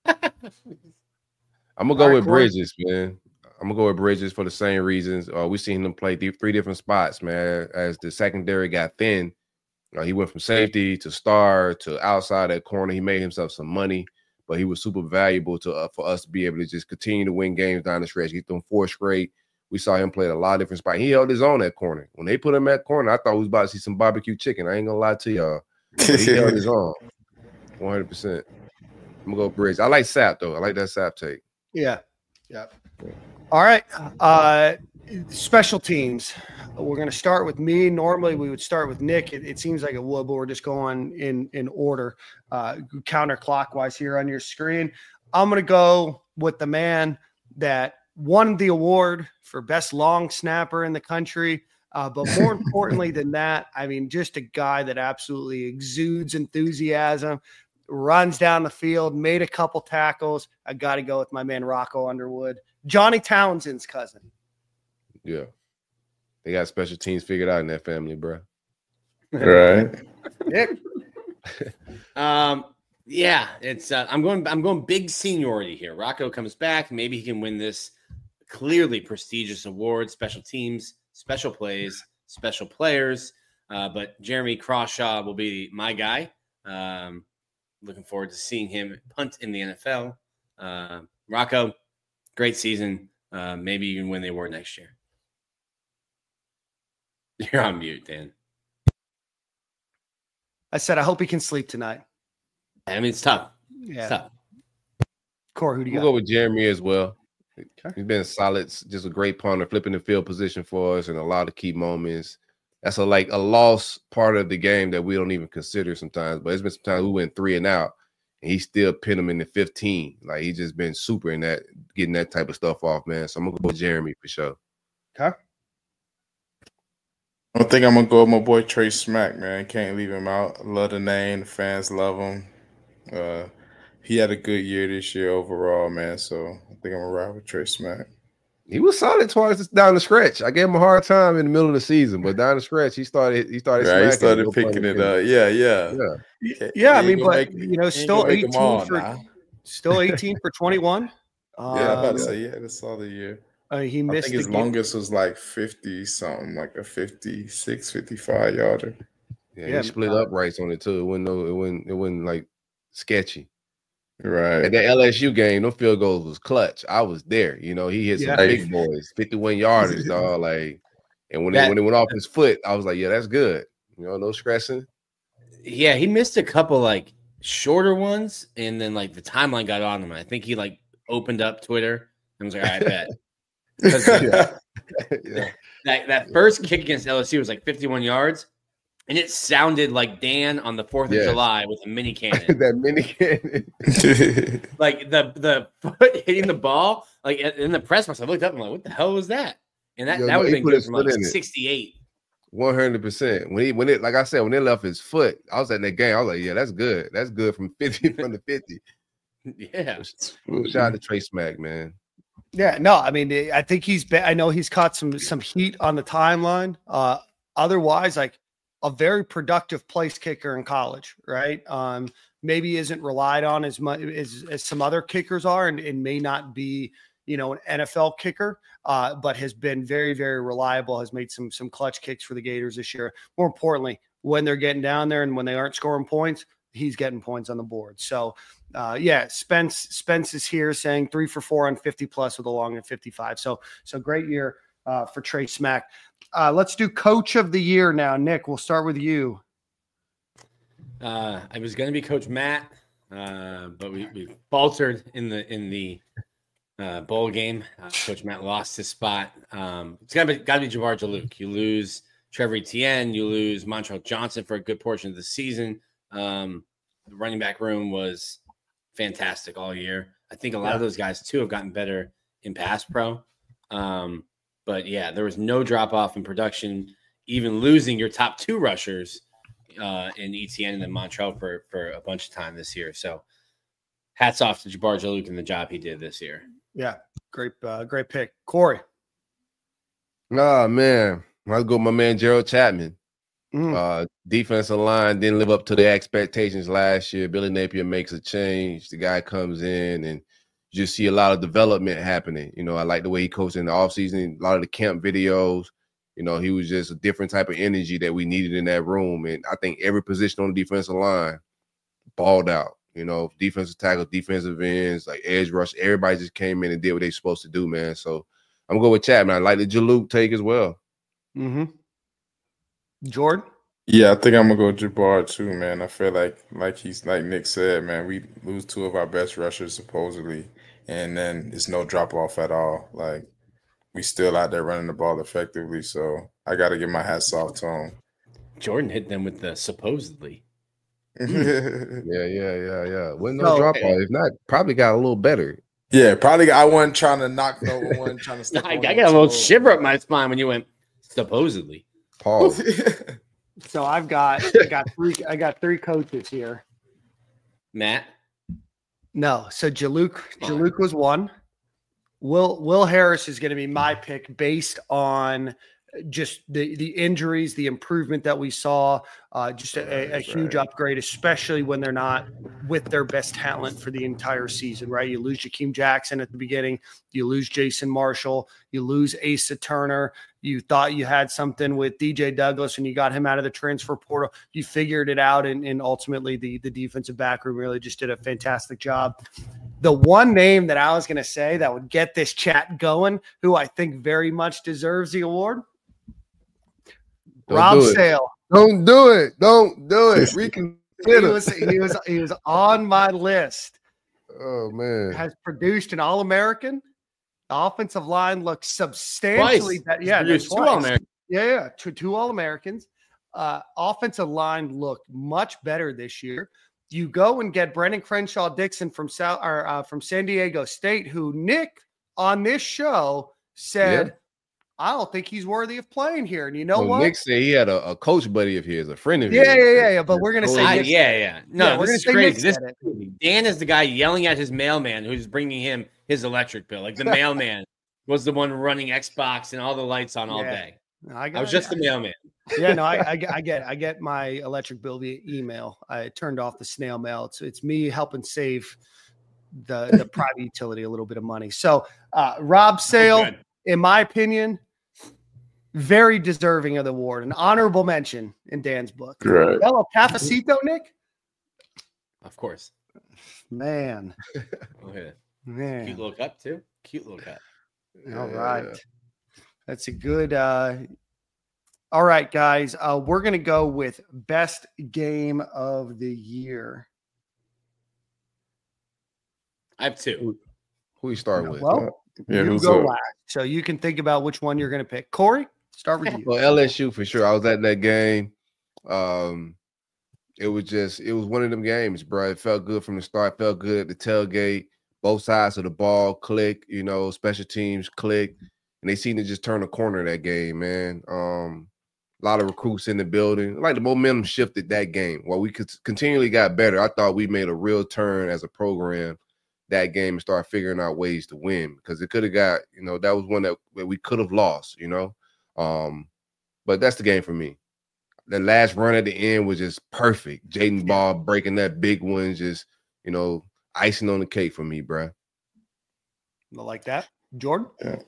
I'm gonna go with Bridges, man. I'm gonna go with Bridges for the same reasons. We seen him play 3 different spots, man. As the secondary got thin, he went from safety to star to outside that corner. He made himself some money, but he was super valuable to for us to be able to just continue to win games down the stretch. He threw 4 straight. We saw him play at a lot of different spots. He held his own at corner. When they put him at corner, I thought we was about to see some barbecue chicken. I ain't gonna lie to y'all. But he held his own, 100%. I'm gonna go Bridges. I like Sapp though. I like that Sapp take. Yeah. All right. Special teams. We're going to start with me. Normally we would start with Nick. It seems like it would, but we're just going in order, counterclockwise here on your screen. I'm going to go with the man that won the award for best long snapper in the country. But more importantly than that, I mean, just a guy that absolutely exudes enthusiasm, runs down the field, made a couple tackles. I got to go with my man, Rocco Underwood, Johnny Townsend's cousin. Yeah. They got special teams figured out in that family, bro. Right. Yeah, it's I'm going big seniority here. Rocco comes back. Maybe he can win this clearly prestigious award, special teams, special plays, special players. But Jeremy Crawshaw will be my guy. Looking forward to seeing him punt in the NFL. Rocco, great season. Maybe you can win the award next year. You're on mute, Dan. I said, I hope he can sleep tonight. I mean, it's tough. Yeah. It's tough. Core, who do you got? We'll go with Jeremy as well. Okay. He's been solid, just a great punter, flipping the field position for us in a lot of key moments. That's a lost part of the game that we don't even consider sometimes. But it's been sometimes we went 3 and out, and he still pinned him in the 15. Like, he's just been super in that, getting that type of stuff off, man. So I'm gonna go with Jeremy for sure. Okay. I think I'm gonna go with my boy Trey Smack, man. Can't leave him out. Love the name. The fans love him. He had a good year this year overall, man. So I think I'm gonna ride with Trey Smack. He was solid twice down the stretch. I gave him a hard time in the middle of the season, but down the stretch, he started. He started picking it up. Yeah. I mean, but still 18 for 21. I'm about to say, that's all the year. He missed. I think his longest was like 50 something, like a 56, 55 yarder. Yeah, he split uprights on it too. It wasn't like sketchy. Right. At that LSU game, no field goals was clutch. I was there. He hit some big boys, 51 yarders, dog. Like, and when it went off his foot, I was like, yeah, that's good. No stressing. Yeah, he missed a couple like shorter ones, and then like the timeline got on him. I think he like opened up Twitter and was like, I bet. That first kick against LSU was like 51 yards, and it sounded like Dan on the 4th of July with a mini cannon. That mini cannon. Like the foot hitting the ball, like in the press box. I looked up and I'm like, what the hell was that? And that would have been good from like 68. 100%. When it like I said, when they left his foot, I was at that game. I was like, yeah, that's good. That's good from 50 from the 50. Yeah. Shout out to Trey Smack, man. Yeah, no, I mean, I think I know he's caught some heat on the timeline. Otherwise, like a very productive place kicker in college, right? Maybe isn't relied on as much as some other kickers are, and may not be, an NFL kicker, but has been very, very reliable, has made some clutch kicks for the Gators this year. More importantly, when they're getting down there and when they aren't scoring points, he's getting points on the board. So Spence is here saying 3 for 4 on 50 plus with a long at 55. So great year for Trey Smack. Let's do coach of the year now. Nick, we'll start with you. I was going to be Coach Matt, but we faltered in the bowl game. Coach Matt lost his spot. It's got to be Jabbar Jalouk. You lose Trevor Etienne. You lose Montrell Johnson for a good portion of the season. The running back room was fantastic all year. I think a lot of those guys, too, have gotten better in pass pro. But, yeah, there was no drop-off in production, even losing your top 2 rushers in Etienne and then Montrell for a bunch of time this year. So hats off to Jabbar Jalouk and the job he did this year. Yeah, great pick. Corey. Oh, man. I'll go with my man Gerald Chapman. Defensive line didn't live up to the expectations last year. Billy Napier makes a change. The guy comes in and you just see a lot of development happening. You know, I like the way he coached in the offseason, a lot of the camp videos. You know, he was just a different type of energy that we needed in that room. And I think every position on the defensive line balled out. You know, defensive tackle, defensive ends, like edge rush, everybody just came in and did what they supposed to do, man. So I'm going to go with Chapman. I like the Jalouk take as well. Jordan? Yeah, I think I'm gonna go Jabbar too, man. I feel like he's like Nick said, man. We lose 2 of our best rushers supposedly, and then it's no drop off at all. Like we still out there running the ball effectively. So I got to give my hats off to him. Jordan hit them with the supposedly. Yeah. Wasn't no drop off. If not, probably got a little better. Yeah, probably. I wasn't trying to knock no one, trying to step I got a little shiver up my spine when you went supposedly. Pause. So I got 3 coaches here. Matt? No. So Jalouk was 1. Will Harris is going to be my pick based on just the injuries, the improvement that we saw, just a huge upgrade, especially when they're not with their best talent for the entire season, right? You lose Jakeem Jackson at the beginning, you lose Jason Marshall, you lose Asa Turner. You thought you had something with DJ Douglas and you got him out of the transfer portal. You figured it out, and ultimately the defensive back room really just did a fantastic job. The one name that I was going to say that would get this chat going, who I think very much deserves the award, Rob Sale. Don't do it. Don't do it. Reconsider. He was on my list. Oh, man. Has produced an All-American. The offensive line looks substantially better. Yeah, 2 All-Americans. Yeah, two All-Americans. Offensive line looked much better this year. You go and get Brendan Crenshaw Dixon from San Diego State, who Nick on this show said, I don't think he's worthy of playing here. And you know what? Nick said he had a coach buddy of his, a friend of his. Yeah. But we're going to say No, this is crazy. Dan is the guy yelling at his mailman who's bringing him his electric bill. Like the mailman was the one running Xbox and all the lights on all day. I was just the mailman. Yeah, no, I get my electric bill via email. I turned off the snail mail. It's me helping save the private utility a little bit of money. So Rob Sale, in my opinion, very deserving of the award. An honorable mention in Dan's book. Right. Hello, Cafecito, Nick? Of course. Man. Man. Cute little cut, too. Cute little cut. All right. That's a good all right, guys. We're going to go with best game of the year. I have 2. Who you start with? Well, you go last. So you can think about which one you're going to pick. Corey, start with you. Well, LSU for sure. I was at that game. It was one of them games, bro. It felt good from the start. It felt good at the tailgate. Both sides of the ball click, special teams click. And they seem to just turn the corner that game, man. A lot of recruits in the building. Like the momentum shifted that game. While we continually got better, I thought we made a real turn as a program that game and start figuring out ways to win, because it could have got, that was one that we could have lost, but that's the game for me. The last run at the end was just perfect. Jaden Ball breaking that big one, just, icing on the cake for me, bro. Like that. Jordan? Yeah.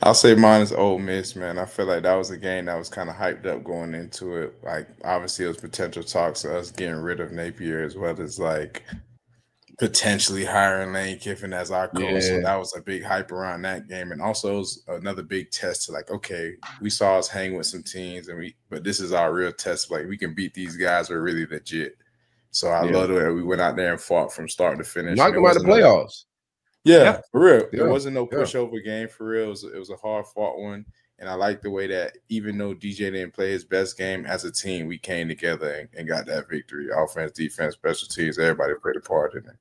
I'll say mine is Ole Miss, man. I feel like that was a game that was kind of hyped up going into it. Like, obviously, it was potential talks of us getting rid of Napier, as well as, like, potentially hiring Lane Kiffin as our coach. So Yeah. that was a big hype around that game. And also it was another big test to like, okay, we saw us hang with some teams but this is our real test. Like we can beat these guys who are really legit. So I love the way we went out there and fought from start to finish. Knocked them out of the playoffs. Yeah, for real. Yeah. It wasn't no pushover game for real. It was a hard fought one. And I like the way that even though DJ didn't play his best game as a team, we came together and got that victory. Offense, defense, special teams, everybody played a part in it.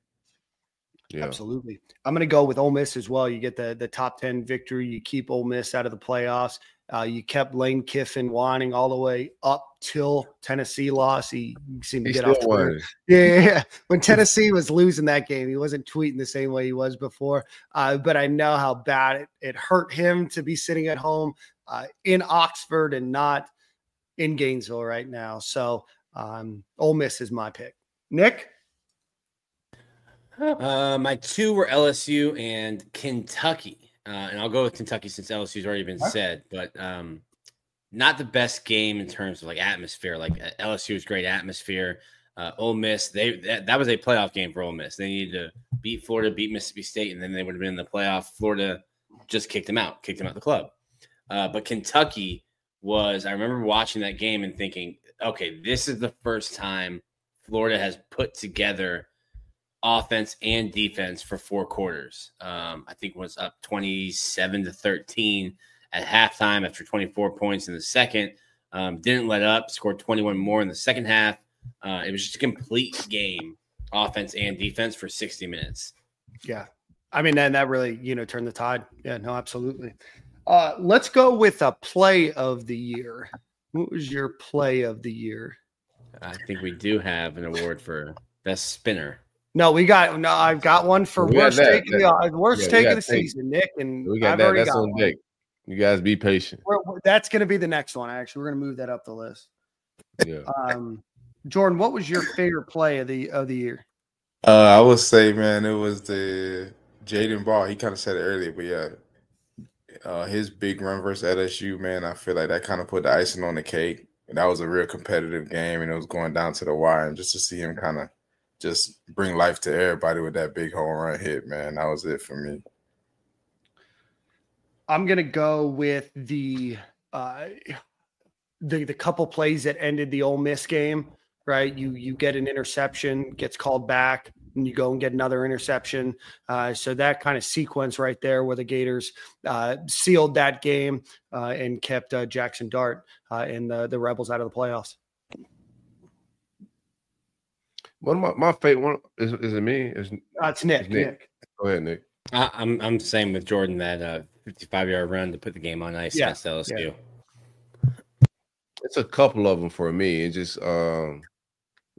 Yeah. Absolutely. I'm going to go with Ole Miss as well. You get the top 10 victory. You keep Ole Miss out of the playoffs. You kept Lane Kiffin whining all the way up till Tennessee lost. He seemed to get off Twitter. Yeah. When Tennessee was losing that game, he wasn't tweeting the same way he was before. But I know how bad it hurt him to be sitting at home in Oxford and not in Gainesville right now. So Ole Miss is my pick. Nick? My two were LSU and Kentucky. And I'll go with Kentucky since LSU's already been said, but not the best game in terms of like atmosphere. Like LSU was great atmosphere. Ole Miss, that was a playoff game for Ole Miss. They needed to beat Florida, beat Mississippi State, and then they would have been in the playoff. Florida just kicked them out the club. But Kentucky I remember watching that game and thinking, okay, this is the first time Florida has put together offense and defense for 4 quarters. I think it was up 27-13 at halftime after 24 points in the second. Didn't let up, scored 21 more in the second half. It was just a complete game, offense and defense for 60 minutes. Yeah. I mean, and that really, turned the tide. Yeah, no, absolutely. Let's go with a play of the year. What was your play of the year? I think we do have an award for best spinner. No, I've got one for worst take of the season, Nick. And we got I've that. already That's got on one. deck. You guys be patient. That's going to be the next one. Actually, we're going to move that up the list. Yeah. Jordan, what was your favorite play of the year? I would say, man, it was the Jaden Ball. He kind of said it earlier, but yeah, his big run versus LSU, man, I feel like that kind of put the icing on the cake. And that was a real competitive game, and it was going down to the wire. And just to see him kind of just bring life to everybody with that big home run hit, man, that was it for me. I'm gonna go with the couple plays that ended the Ole Miss game. Right, you get an interception, gets called back, and you go and get another interception. So that kind of sequence right there, where the Gators sealed that game and kept Jackson Dart and the Rebels out of the playoffs. One of my favorite one is it me? It's Nick. Nick. Go ahead, Nick. I'm the same with Jordan, that 55-yard run to put the game on ice against LSU. Yeah. It's a couple of them for me. It's just a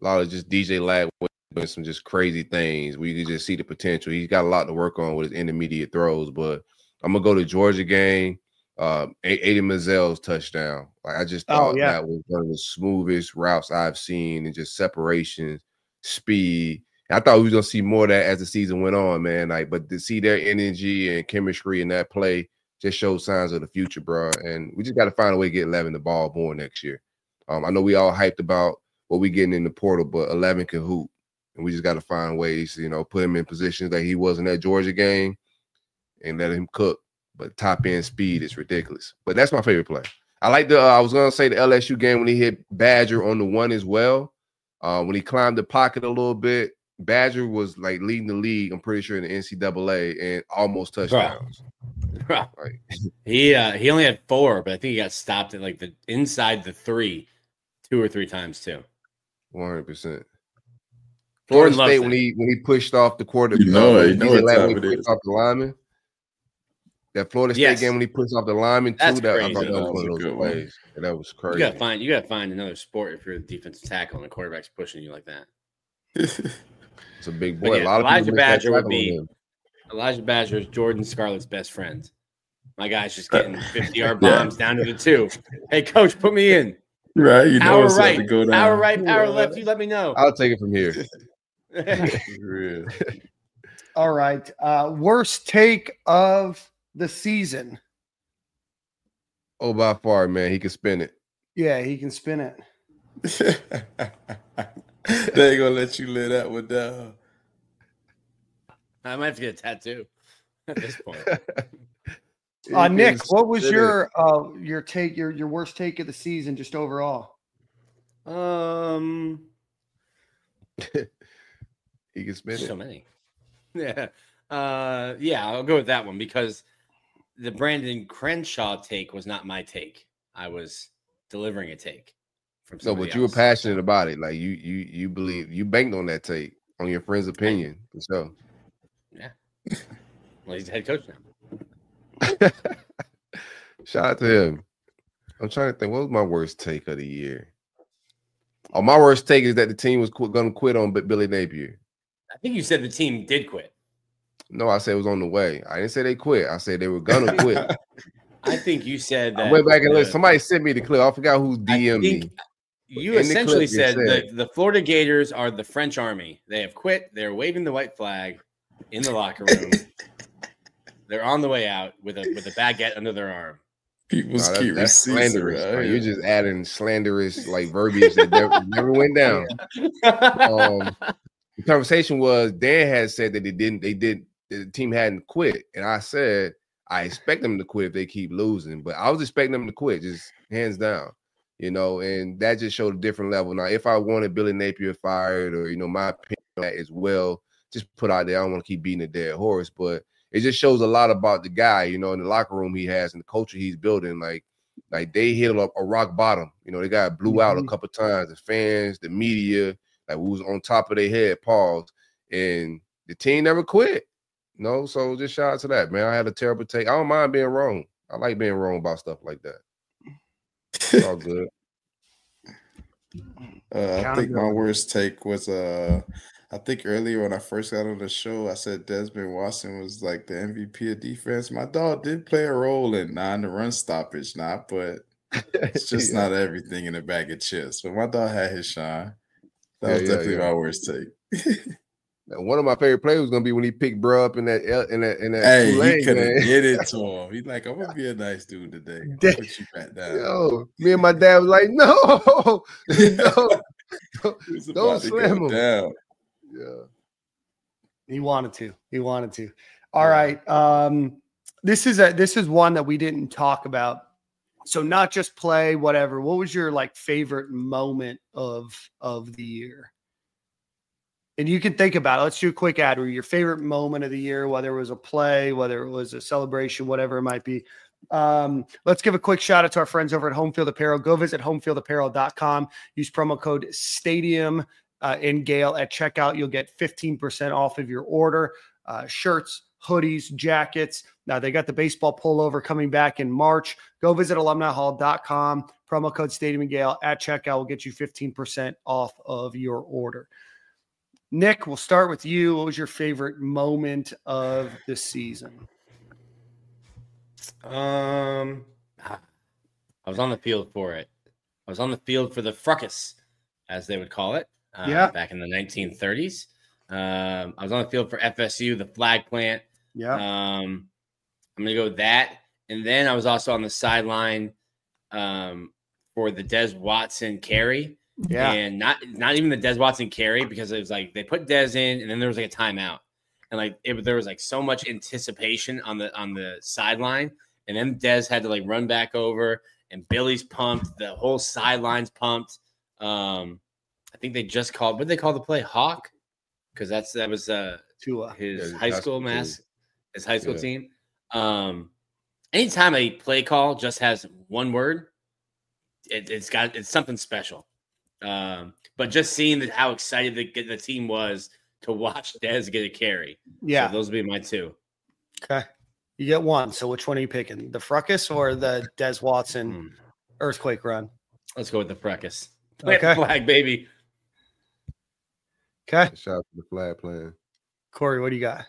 lot of just DJ Lag doing some just crazy things where you can just see the potential. He's got a lot to work on with his intermediate throws, but I'm gonna go to Georgia game. Aiden Mazel's touchdown. Like I just thought that was one of the smoothest routes I've seen, and just separations, speed. I thought we was gonna see more of that as the season went on, man. Like, but to see their energy and chemistry in that play just shows signs of the future, bro. And we just got to find a way to get 11 the ball more next year. I know we all hyped about what we getting in the portal, but 11 can hoop, and we just got to find ways to, put him in positions like he was in that Georgia game and let him cook. But top end speed is ridiculous. But that's my favorite play. I like I was gonna say the LSU game when he hit Badger on the one as well. When he climbed the pocket a little bit, Badger was like leading the league, I'm pretty sure, in the NCAA and almost touchdowns. Bro. Right. He only had 4, but I think he got stopped at like the inside the 3 2 or 3 times too. 100%. Florida State when he pushed off the quarter, pushed off the lineman. That Florida State game when he pushed off the lineman too. That's that crazy. I thought that was one of those plays. And that was crazy. You gotta find another sport if you're a defensive tackle and the quarterback's pushing you like that. It's a big boy. Yeah, a lot of Elijah Badger would be Elijah Badger is Jordan Scarlett's best friend. My guy's just getting 50-yard bombs down to the 2. Hey, coach, put me in. Right, power right, to go down. Power right, power left. You let me know. I'll take it from here. All right. Worst take of the season. Oh, by far, man. He can spin it. Yeah, he can spin it. They ain't gonna let you live that one down. I might have to get a tattoo at this point. Nick, what was your take, your worst take of the season, just overall? He can spin So it. many. Yeah. I'll go with that one because the Brandon Crenshaw take was not my take. I was delivering a take from somebody No, but you were else. passionate about it. Like you believe you banked on that take, on your friend's opinion. So yeah. Well, he's the head coach now. Shout out to him. I'm trying to think, what was my worst take of the year? Oh, my worst take is that the team was going to quit on Billy Napier. I think you said the team did quit. No, I said it was on the way. I didn't say they quit. I said they were going to quit. I think you said that. I went back and looked. Somebody sent me the clip. I forgot who DM'd me. You essentially said the Florida Gators are the French army. They have quit. They're waving the white flag in the locker room. They're on the way out with a baguette under their arm. People's that's slanderous. Right? You're just adding slanderous like verbiage that never went down. The conversation was Dan had said that the team hadn't quit, and I said I expect them to quit if they keep losing, but I was expecting them to quit, just hands down, and that just showed a different level. Now, if I wanted Billy Napier fired, or my opinion on that as well, just put out there. I don't want to keep beating a dead horse, but it just shows a lot about the guy, in the locker room he has and the culture he's building. Like they hit a rock bottom. They got blew out a couple of times. The fans, the media, like we was on top of their head, pause, and the team never quit. So just shout out to that, man. I had a terrible take. I don't mind being wrong. I like being wrong about stuff like that. It's all good. I think my worst take was I think earlier when I first got on the show, I said Desmond Watson was like the MVP of defense. My dog did play a role in the run stoppage, but it's just not everything in a bag of chips. But my dog had his shine. That was definitely my worst take. One of my favorite plays was gonna be when he picked bro up in that. Hey, he couldn't get it to him. He's like, "I'm gonna be a nice dude today. I'll put you back down." Yo, me and my dad was like, "No, don't slam him." Down. Yeah, he wanted to. All right, this is one that we didn't talk about. So not just play, whatever. What was your favorite moment of the year? And you can think about it. Let's do a quick ad read. Your favorite moment of the year, whether it was a play, whether it was a celebration, whatever it might be. Let's give a quick shout out to our friends over at Home Field Apparel. Go visit homefieldapparel.com. Use promo code Stadium and Gale at checkout. You'll get 15% off of your order. Shirts, hoodies, jackets. Now they got the baseball pullover coming back in March. Go visit alumnihall.com. Promo code Stadium and Gale at checkout will get you 15% off of your order. Nick, we'll start with you. What was your favorite moment of the season? I was on the field for it. I was on the field for the fracas, as they would call it, back in the 1930s. I was on the field for FSU, the flag plant. Yeah. I'm going to go with that. And then I was also on the sideline for the Des Watson carry. Yeah. And not even the Des Watson carry, because it was like they put Des in and then there was like a timeout. And there was so much anticipation on the sideline. And then Des had to run back over, and Billy's pumped. The whole sideline's pumped. I think they just called, what did they call the play? Hawk? Because that was Tua. His high school his high school team. Anytime a play call just has one word, it's something special. But just seeing how excited the team was to watch Des get a carry. Yeah. So those would be my two. Okay. You get one. So which one are you picking? The fracas or the Des Watson earthquake run? Let's go with the fracas. Okay. Flag, baby. Okay. Shout out to the flag playing. Corey, what do you got?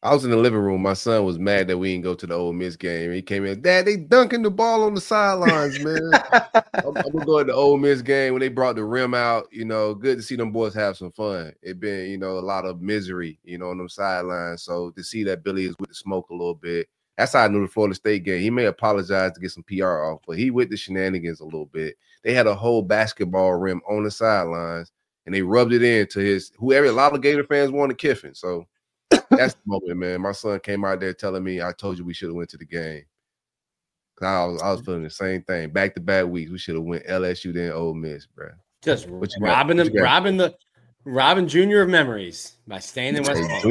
I was in the living room. My son was mad that we didn't go to the Ole Miss game. He came in, Dad, they dunking the ball on the sidelines, man. I'm gonna go to the Ole Miss game when they brought the rim out. Good to see them boys have some fun. It been, a lot of misery, on them sidelines. So to see that Billy is with the smoke a little bit, that's how I knew the Florida State game. He may apologize to get some PR off, but he with the shenanigans a little bit. They had a whole basketball rim on the sidelines, and they rubbed it into whoever. A lot of Gator fans wanted Kiffin, so that's the moment, man. My son came out there telling me, "I told you we should have went to the game." I was feeling the same thing. Back-to-back weeks, we should have went LSU then Ole Miss, bro. Just robbing Junior of memories by staying in West Palm.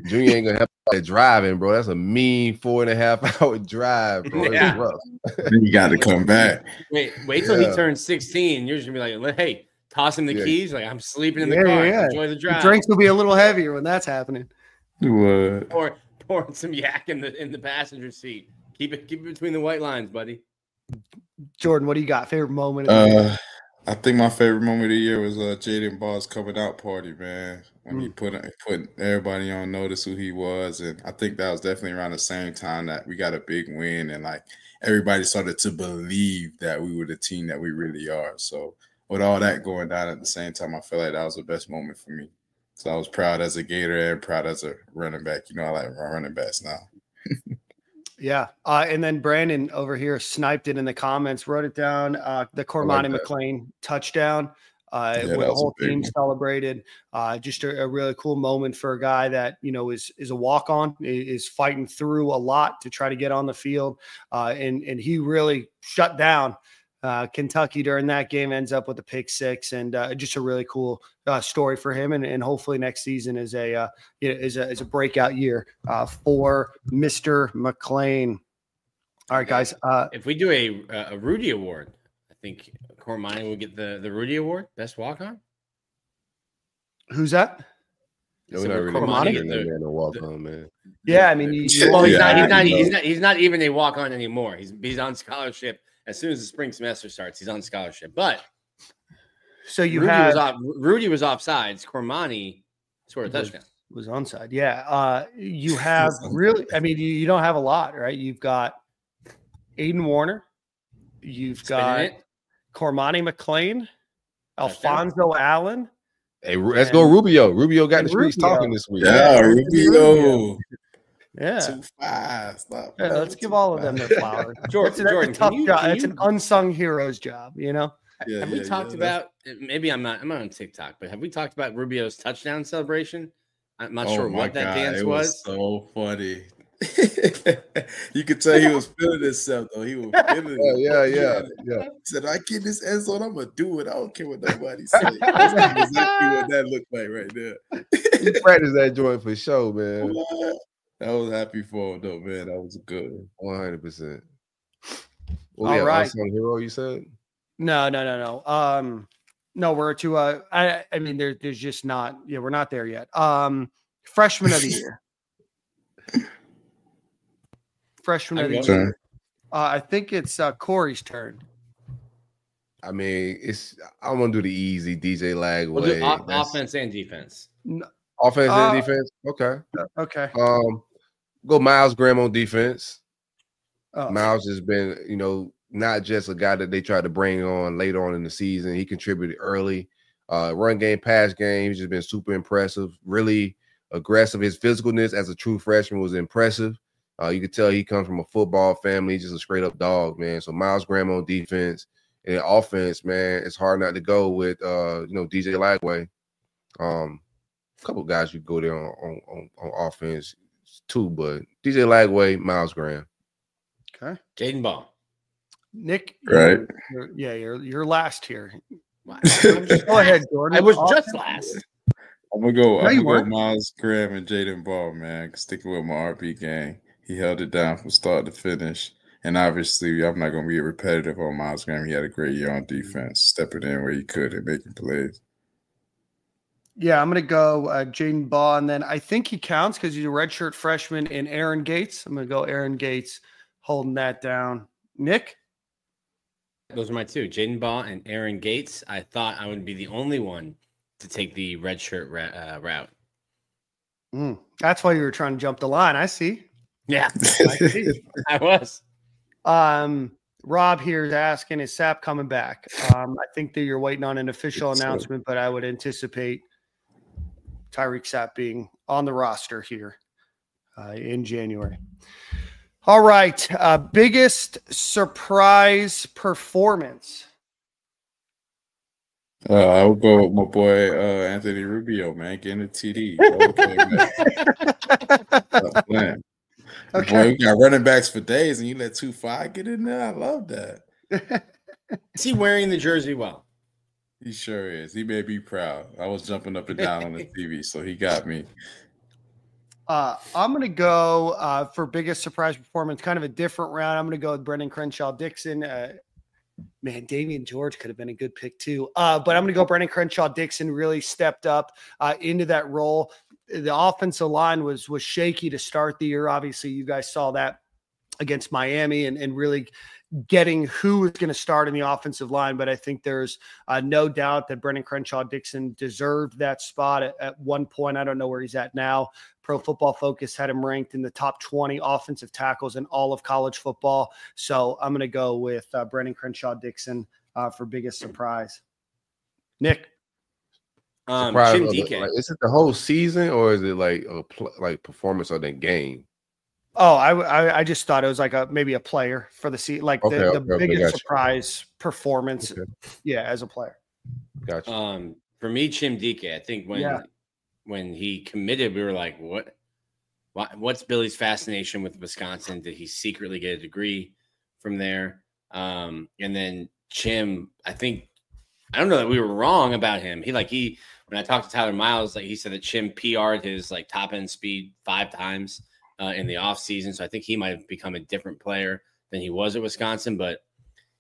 Junior ain't gonna help that driving, bro. That's a mean 4.5 hour drive, bro. Yeah. It's rough. Then you got to come back. Wait till he turns 16. You're just gonna be like, hey, toss him the keys. Like, I'm sleeping in the car. Yeah. Enjoy the drive. The drinks will be a little heavier when that's happening. What? Or pouring some yak in the passenger seat. Keep it between the white lines, buddy. Jordan, what do you got? Favorite moment? I think my favorite moment of the year was Jaden Ball's coming out party, man. When he put everybody on notice who he was, and I think that was definitely around the same time that we got a big win, and like everybody started to believe that we were the team that we really are. So with all that going down at the same time, I feel like that was the best moment for me. So I was proud as a Gator and proud as a running back. You know, I like my running backs now. Yeah. And then Brandon over here sniped it in the comments, wrote it down. The Cormani McLean touchdown, where the whole team celebrated. Just a really cool moment for a guy that, you know, is a walk-on, is fighting through a lot to try to get on the field. And he really shut down Kentucky during that game, ends up with a pick six, and just a really cool story for him. And hopefully next season is a breakout year for Mr. McLean. All right, guys. If we do a Rudy Award, I think Cormani will get the Rudy Award, best walk on. Who's that? No, we're not really a walk on, man. Yeah, I mean, he's not even a walk on anymore. He's on scholarship. As soon as the spring semester starts, he's on scholarship. But so Rudy was offsides. Cormani scored a touchdown. Was onside. Yeah. You have really, I mean, you don't have a lot, right? You've got Aiden Warner. You've got Cormani McLean, Alfonso Allen. Hey, let's go Rubio. Rubio got the streets talking this week. Yeah, Rubio. Yeah. Too fast. Let's give all of them their flowers. Jordan, it's a tough job. It's an unsung hero's job, you know? Have we talked about, maybe I'm not on TikTok, but have we talked about Rubio's touchdown celebration? I'm not sure what that dance was. So funny. You could tell he was feeling himself, though. He was feeling it. Yeah. He said, I get this end zone, I'm going to do it. I don't care what nobody says. That's exactly what that looked like right there. He practiced that joint for sure, man. I was happy for him, though, man. That was good. 100%. All right. Unsung hero, you said? No. No, we're to I mean, there's just not. Yeah, we're not there yet. Freshman of the year. Freshman of the year. I think it's Corey's turn. I mean, I'm gonna do the easy DJ Lagway. We'll do offense and defense. Offense and defense. Okay. Go Miles Graham on defense. Miles has been, not just a guy that they tried to bring on later on in the season. He contributed early. Run game, pass game. He's just been super impressive. Really aggressive. His physicalness as a true freshman was impressive. You could tell he comes from a football family. He's just a straight up dog, man. So Miles Graham on defense. And offense, man, it's hard not to go with DJ Lagway. A couple of guys you go there on offense too, but DJ Lagway, Miles Graham. Okay. Jaden Ball. Nick, right? You're last here. Go ahead, Jordan. I was just last. I'm gonna go Miles Graham and Jaden Ball, man. Sticking with my RB gang. He held it down from start to finish. And obviously, I'm not going to be repetitive on Miles Graham. He had a great year on defense, stepping in where he could and making plays. Yeah, I'm going to go Jaden Ball. And then I think he counts because he's a redshirt freshman in Aaron Gates. I'm going to go Aaron Gates holding that down. Nick? Those are my two, Jaden Ball and Aaron Gates. I thought I would be the only one to take the redshirt route. That's why you were trying to jump the line. I see. Yeah, I see. I was. Rob here is asking, is Sapp coming back? I think that you're waiting on an official announcement, but I would anticipate Tyreek Sapp being on the roster here in January. All right. Biggest surprise performance. I would go with my boy Anthony Rubio, man, getting a TD. Man. Okay. Boy, you got running backs for days, and you let 2-5 get in there. I love that. Is he wearing the jersey well? He sure is. He may be proud. I was jumping up and down on the TV, so he got me. I'm going to go for biggest surprise performance, kind of a different round. I'm going to go with Brendan Crenshaw-Dixon. Man, Damian George could have been a good pick too. But I'm going to go Brendan Crenshaw-Dixon, really stepped up into that role. The offensive line was shaky to start the year. Obviously, you guys saw that against Miami and really getting who is going to start in the offensive line. But I think there's no doubt that Brendan Crenshaw-Dixon deserved that spot at one point. I don't know where he's at now. Pro Football Focus had him ranked in the top 20 offensive tackles in all of college football. So I'm going to go with Brendan Crenshaw-Dixon for biggest surprise. Nick. Surprise, Jim DK. like, is it the whole season or is it like like performance of the game? Oh, I just thought it was like maybe a player for the season, like the biggest surprise performance. Okay. Yeah, as a player. Gotcha. For me, Jim DK. I think when he committed, we were like, what's Billy's fascination with Wisconsin? Did he secretly get a degree from there? And then Chim, I don't know that we were wrong about him. When I talked to Tyler Miles, like he said that Chim PR'd his like top end speed 5 times in the offseason. So I think he might have become a different player than he was at Wisconsin. But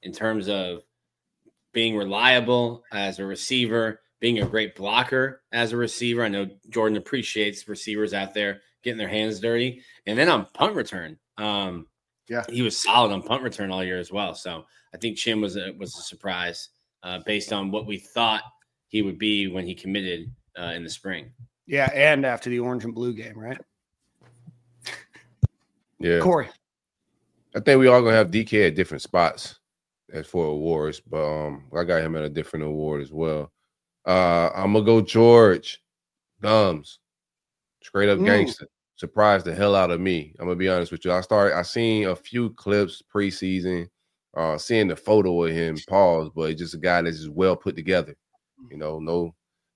in terms of being reliable as a receiver, being a great blocker as a receiver, I know Jordan appreciates receivers out there getting their hands dirty. And then on punt return, he was solid on punt return all year as well. So I think Chim was a surprise based on what we thought he would be when he committed in the spring. Yeah, and after the orange and blue game, right? Yeah. Corey. I think we all going to have DK at different spots as for awards, but I got him at a different award as well. I'm going to go George Gums. Straight up gangster. Surprised the hell out of me. I'm going to be honest with you. I seen a few clips preseason, seeing the photo of him, but it's just a guy that's just well put together. You know,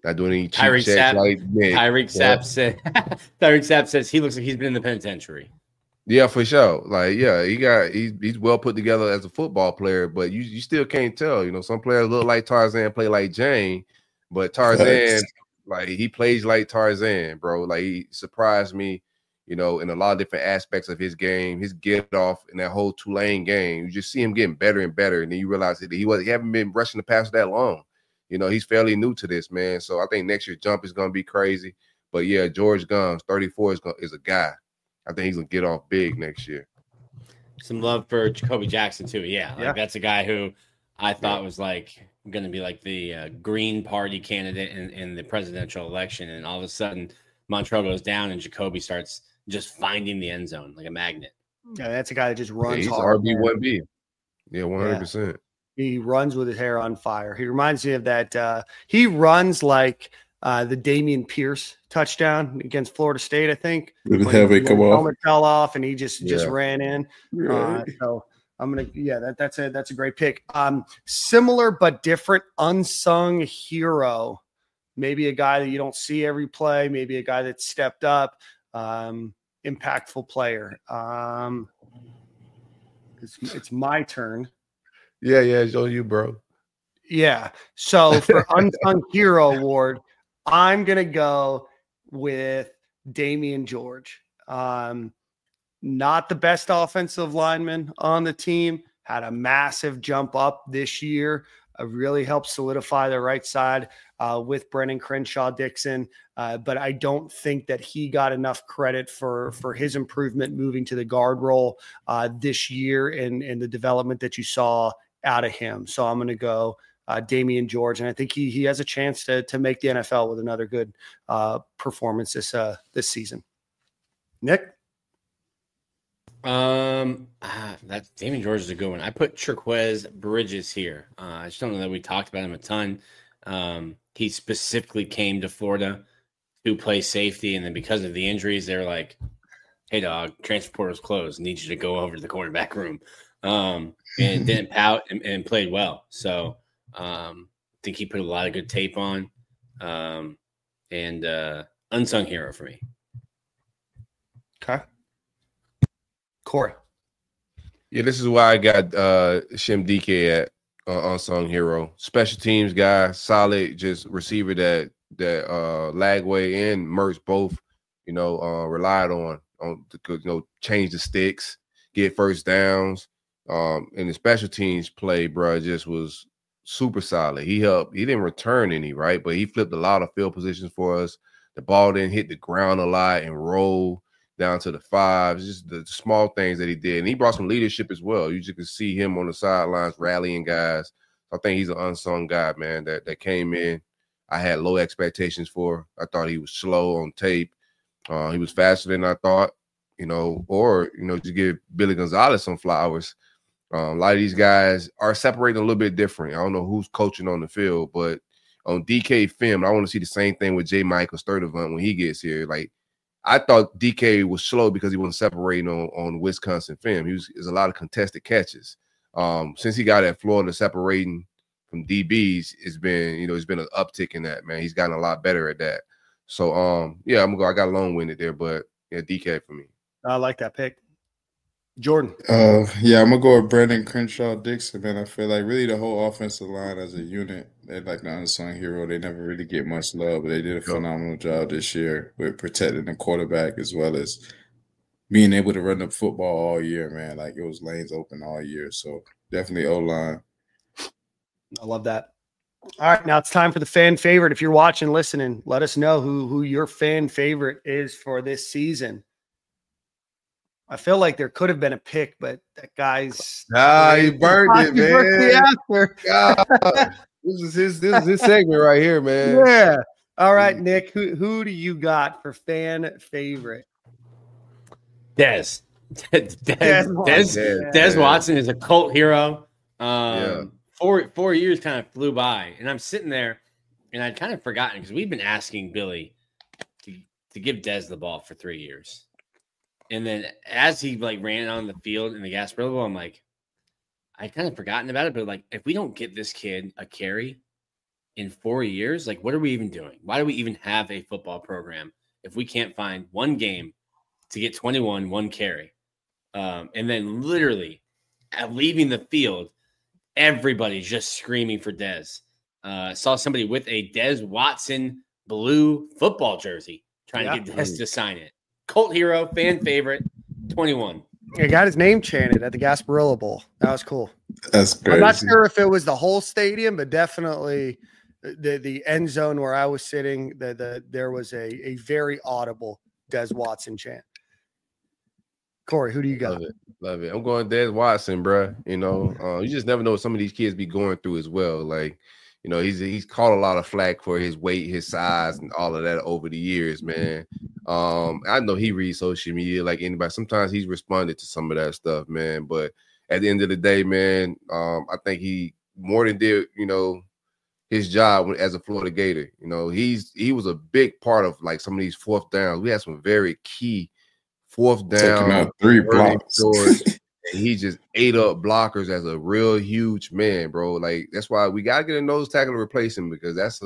not doing any cheap checks like Nick. Tyreek Sapp says he looks like he's been in the penitentiary. Yeah, for sure. Like, yeah, he's well put together as a football player, but you still can't tell. You know, some players look like Tarzan, play like Jane, but Tarzan, like he plays like Tarzan, bro. Like he surprised me, you know, in a lot of different aspects of his game, his get off in that whole Tulane game. You just see him getting better and better, and then you realize that he haven't been rushing the pass that long. You know, he's fairly new to this, man. So I think next year's jump is going to be crazy. But yeah, George Gums, 34 is a guy. I think he's going to get off big next year. Some love for Jacoby Jackson too. Yeah. That's a guy who I thought was like going to be like the Green Party candidate in the presidential election. And all of a sudden Montreal goes down and Jacoby starts just finding the end zone like a magnet. Yeah, that's a guy that just runs he's hard. RB1B. Yeah, 100%. Yeah. He runs with his hair on fire. He reminds me of that. He runs like the Dameon Pierce touchdown against Florida State, I think. Did the helmet come off? Helmet fell off, and he just ran in. So I'm gonna, that's a great pick. Similar but different, unsung hero. Maybe a guy that you don't see every play. Maybe a guy that stepped up. Impactful player. It's my turn. Yeah, it's on you, bro. Yeah. So for Unsung Hero Award, I'm going to go with Damian George. Not the best offensive lineman on the team, had a massive jump up this year. Really helped solidify the right side with Brendan Crenshaw-Dixon. But I don't think that he got enough credit for his improvement moving to the guard role this year and the development that you saw out of him. So I'm going to go Damian George, and I think he has a chance to make the NFL with another good performance this season. Nick? That Damian George is a good one. I put Triquez Bridges here. I just don't know that we talked about him a ton. He specifically came to Florida to play safety, and then because of the injuries, they were like, "Hey, dog, transfer portal's closed. Need you to go over to the cornerback room." And didn't pout and played well. So I think he put a lot of good tape on. And unsung hero for me. Okay. Corey. Yeah, this is why I got Shem DK at unsung hero. Special teams guy, solid, just receiver that Lagway and Mertz both, relied on to change the sticks, get first downs. And the special teams play, bro, just was super solid. He helped. He didn't return any, right? But he flipped a lot of field positions for us. The ball didn't hit the ground a lot and roll down to the 5. Just the small things that he did. And he brought some leadership as well. You just could see him on the sidelines rallying guys. I think he's an unsung guy, man, that came in. I had low expectations for. I thought he was slow on tape. He was faster than I thought, to give Billy Gonzalez some flowers. A lot of these guys are separating a little bit different. I don't know who's coaching on the field, but on DK film, I want to see the same thing with J. Michael Sturdivant when he gets here. Like, I thought DK was slow because he wasn't separating on Wisconsin film. There's a lot of contested catches. Since he got at Florida separating from DBs, it's been an uptick in that, man. He's gotten a lot better at that. So, I'm gonna go. I got long-winded there, but yeah, DK for me. I like that pick. Jordan. I'm gonna go with Brandon Crenshaw Dixon, man. I feel like really the whole offensive line as a unit, they're like the unsung hero. They never really get much love, but they did a phenomenal job this year with protecting the quarterback as well as being able to run the football all year, man. Like, it was lanes open all year. So definitely O-line. I love that. All right, now it's time for the fan favorite. If you're watching, listening, let us know who your fan favorite is for this season. I feel like there could have been a pick, but that guy's he burned it, man. This is his segment right here, man. Yeah. All right, Nick, who do you got for fan favorite? Dez Watson is a cult hero. 4 years kind of flew by, and I'm sitting there, and I'd kind of forgotten because we've been asking Billy to give Dez the ball for 3 years. And then as he ran on the field in the Gasparilla Bowl, I'm like, I'd kind of forgotten about it. But if we don't get this kid a carry in 4 years, what are we even doing? Why do we even have a football program if we can't find one game to get 21, one carry? And then literally leaving the field, everybody's just screaming for Dez. Saw somebody with a Dez Watson blue football jersey trying to get Dez to sign it. Cult hero, fan favorite, 21. He got his name chanted at the Gasparilla Bowl. That was cool. That's crazy. I'm not sure if it was the whole stadium, but definitely the end zone where I was sitting, there was a very audible Dez Watson chant. Corey, who do you got? Love it. I'm going Dez Watson, bro. You just never know what some of these kids be going through as well. He's caught a lot of flack for his weight, his size, and all of that over the years, man. I know he reads social media like anybody. Sometimes he's responded to some of that stuff, man. But at the end of the day, man, I think he more than did, his job as a Florida Gator. He was a big part of some of these fourth downs. We had some very key fourth down, taking out 3 blocks. And he just ate up blockers as a real huge man, bro. That's why we gotta get a nose tackle to replace him, because that's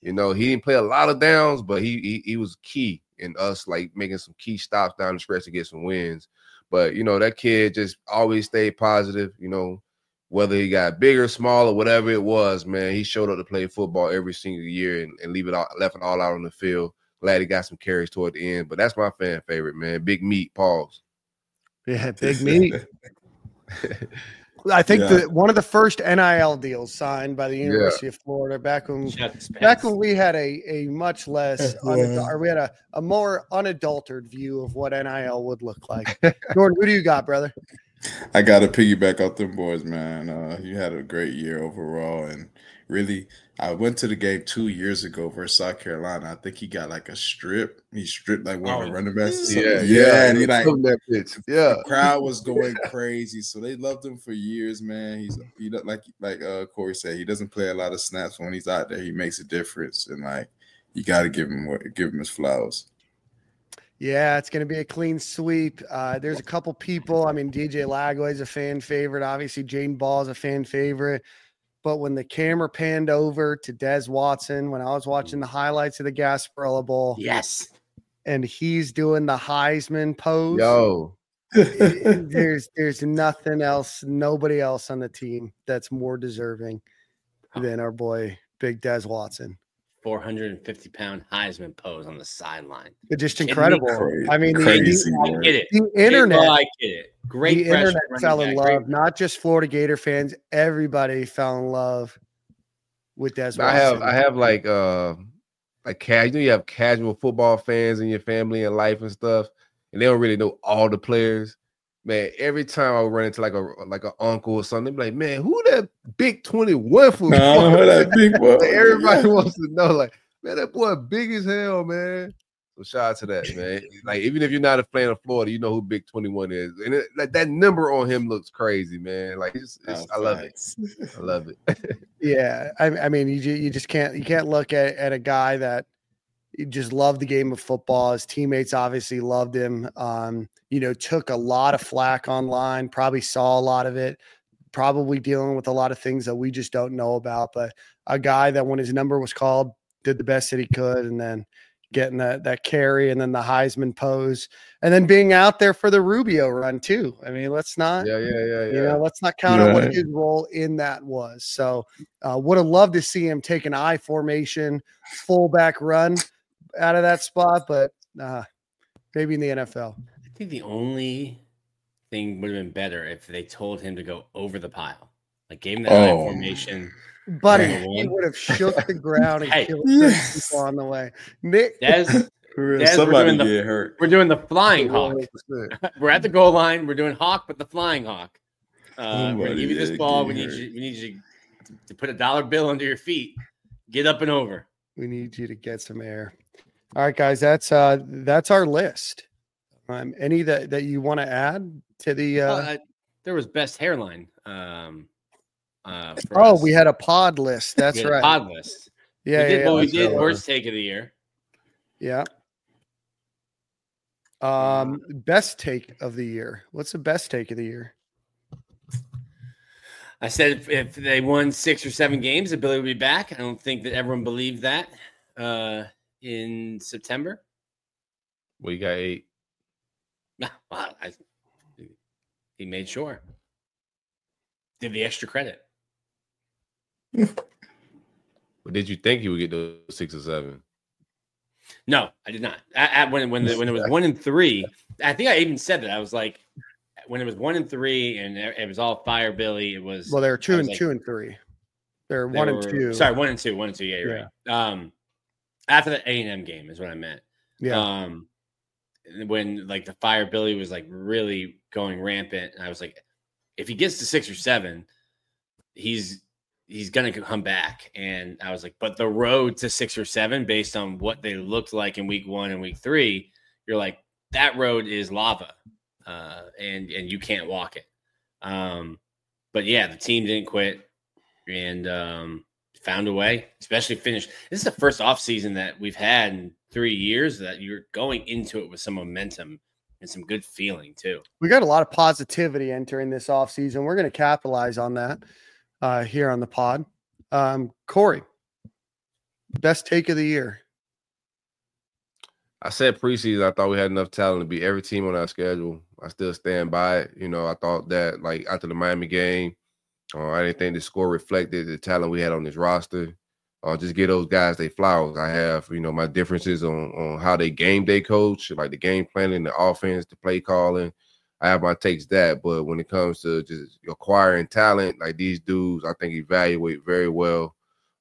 he didn't play a lot of downs, but he was key in us making some key stops down the stretch to get some wins. But that kid just always stayed positive. Whether he got bigger, smaller, whatever it was, man, he showed up to play football every single year and left it all out on the field. Glad he got some carries toward the end. But that's my fan favorite, man. Big meat, pause. Yeah, big meat. I think one of the first NIL deals signed by the University of Florida back when we had a much less or we had a more unadulterated view of what NIL would look like. Jordan, who do you got, brother? I got to piggyback off them boys, man. You had a great year overall, and really, I went to the game 2 years ago versus South Carolina. I think he got a strip. He stripped one of the running backs. Yeah, and he the crowd was going crazy. So they loved him for years, man. He like Corey said, he doesn't play a lot of snaps. When he's out there, he makes a difference, and you got to give him his flowers. Yeah, it's going to be a clean sweep. There's a couple people. I mean, DJ Lagway is a fan favorite. Obviously, Jaden Ball is a fan favorite. But when the camera panned over to Des Watson, when I was watching the highlights of the Gasparilla Bowl, Yes, and he's doing the Heisman pose, Yo, there's nothing else, nobody else on the team that's more deserving than our boy Big Des Watson. 450-pound Heisman pose on the sideline. It's just incredible. Crazy. I mean, Crazy, I get it. the internet, Well, I get it. Great. the internet freshman fell running in back. love. Great. Not just Florida Gator fans. Everybody fell in love with Des Watson. I have like you have casual football fans in your family and life and stuff, and they don't really know all the players. Man, every time I would run into like an uncle or something, they be like, "Man, who that big 21 for?" that big boy. Everybody wants to know, like, man, that boy big as hell, man. So shout out to that, man. Like, even if you're not a fan of Florida, you know who Big 21 is, and like that number on him looks crazy, man. Like, I love it. I love it. Yeah, I mean, you just can't look at a guy that just loved the game of football. His teammates obviously loved him. Took a lot of flack online, probably saw a lot of it, probably dealing with a lot of things that we just don't know about. But a guy that when his number was called, did the best that he could, and then getting that carry and then the Heisman pose and then being out there for the Rubio run too. I mean, let's not, let's not count on what his role in that was. So would have loved to see him take an I formation fullback run out of that spot, but maybe in the NFL. I think the only thing would have been better if they told him to go over the pile, like gave him that I formation. Buddy, he would have shook the ground and killed people on the way. Nick, somebody get hurt. We're doing the flying hawk. We're at the goal line. We're doing hawk, but the flying hawk. We're gonna give you this ball. We need you to put a dollar bill under your feet. Get up and over. We need you to get some air. All right, guys, that's our list. Any that you want to add to the? There was best hairline. We had a pod list. That's right. Pod list. Yeah, we did worst take of the year. Yeah. Best take of the year. What's the best take of the year? I said if they won 6 or 7 games, the Billy would be back. I don't think that everyone believed that in September. Well, you got 8. Wow, he made sure. Give the extra credit. But did you think he would get those 6 or 7? No, I did not. When it was 1 and 3, I think I even said that. I was like, when it was 1 and 3, and it was all fire Billy. It was they were 2 and 3. They're 1 and 2. Sorry, 1 and 2. 1 and 2. Yeah, you're right. After the A&M game is what I meant. Yeah. When like the fire Billy was like really going rampant, and I was like, if he gets to 6 or 7, he's gonna come back. And I was like, but the road to 6 or 7, based on what they looked like in week 1 and week 3, you're like, that road is lava, and you can't walk it. But yeah, the team didn't quit and found a way, especially finished. This is the first offseason that we've had in 3 years that you're going into it with some momentum and some good feeling too. We got a lot of positivity entering this offseason. We're going to capitalize on that here on the pod. Corey, best take of the year. I said preseason, I thought we had enough talent to beat every team on our schedule. I still stand by it. I thought that like after the Miami game, I didn't think the score reflected the talent we had on this roster. Just give those guys their flowers. I have, my differences on how they game day coach, like the game planning, the offense, the play calling. I have my takes that. But when it comes to just acquiring talent, like these dudes, I think evaluate very well.